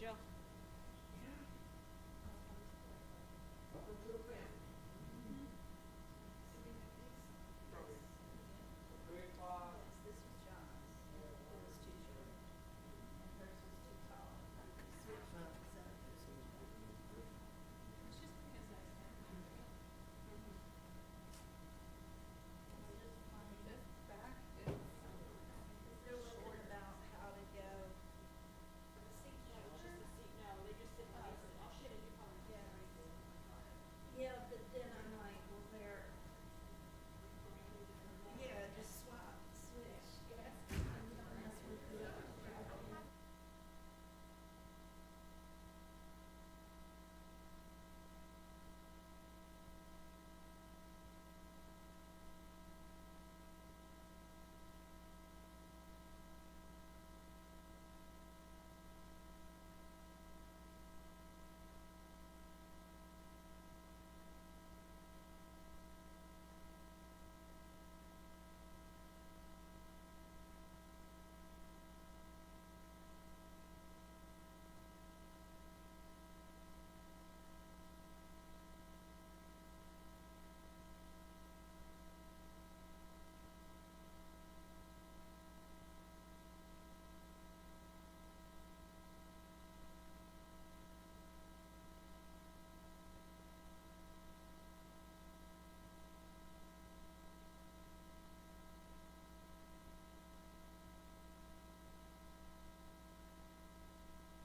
Jill.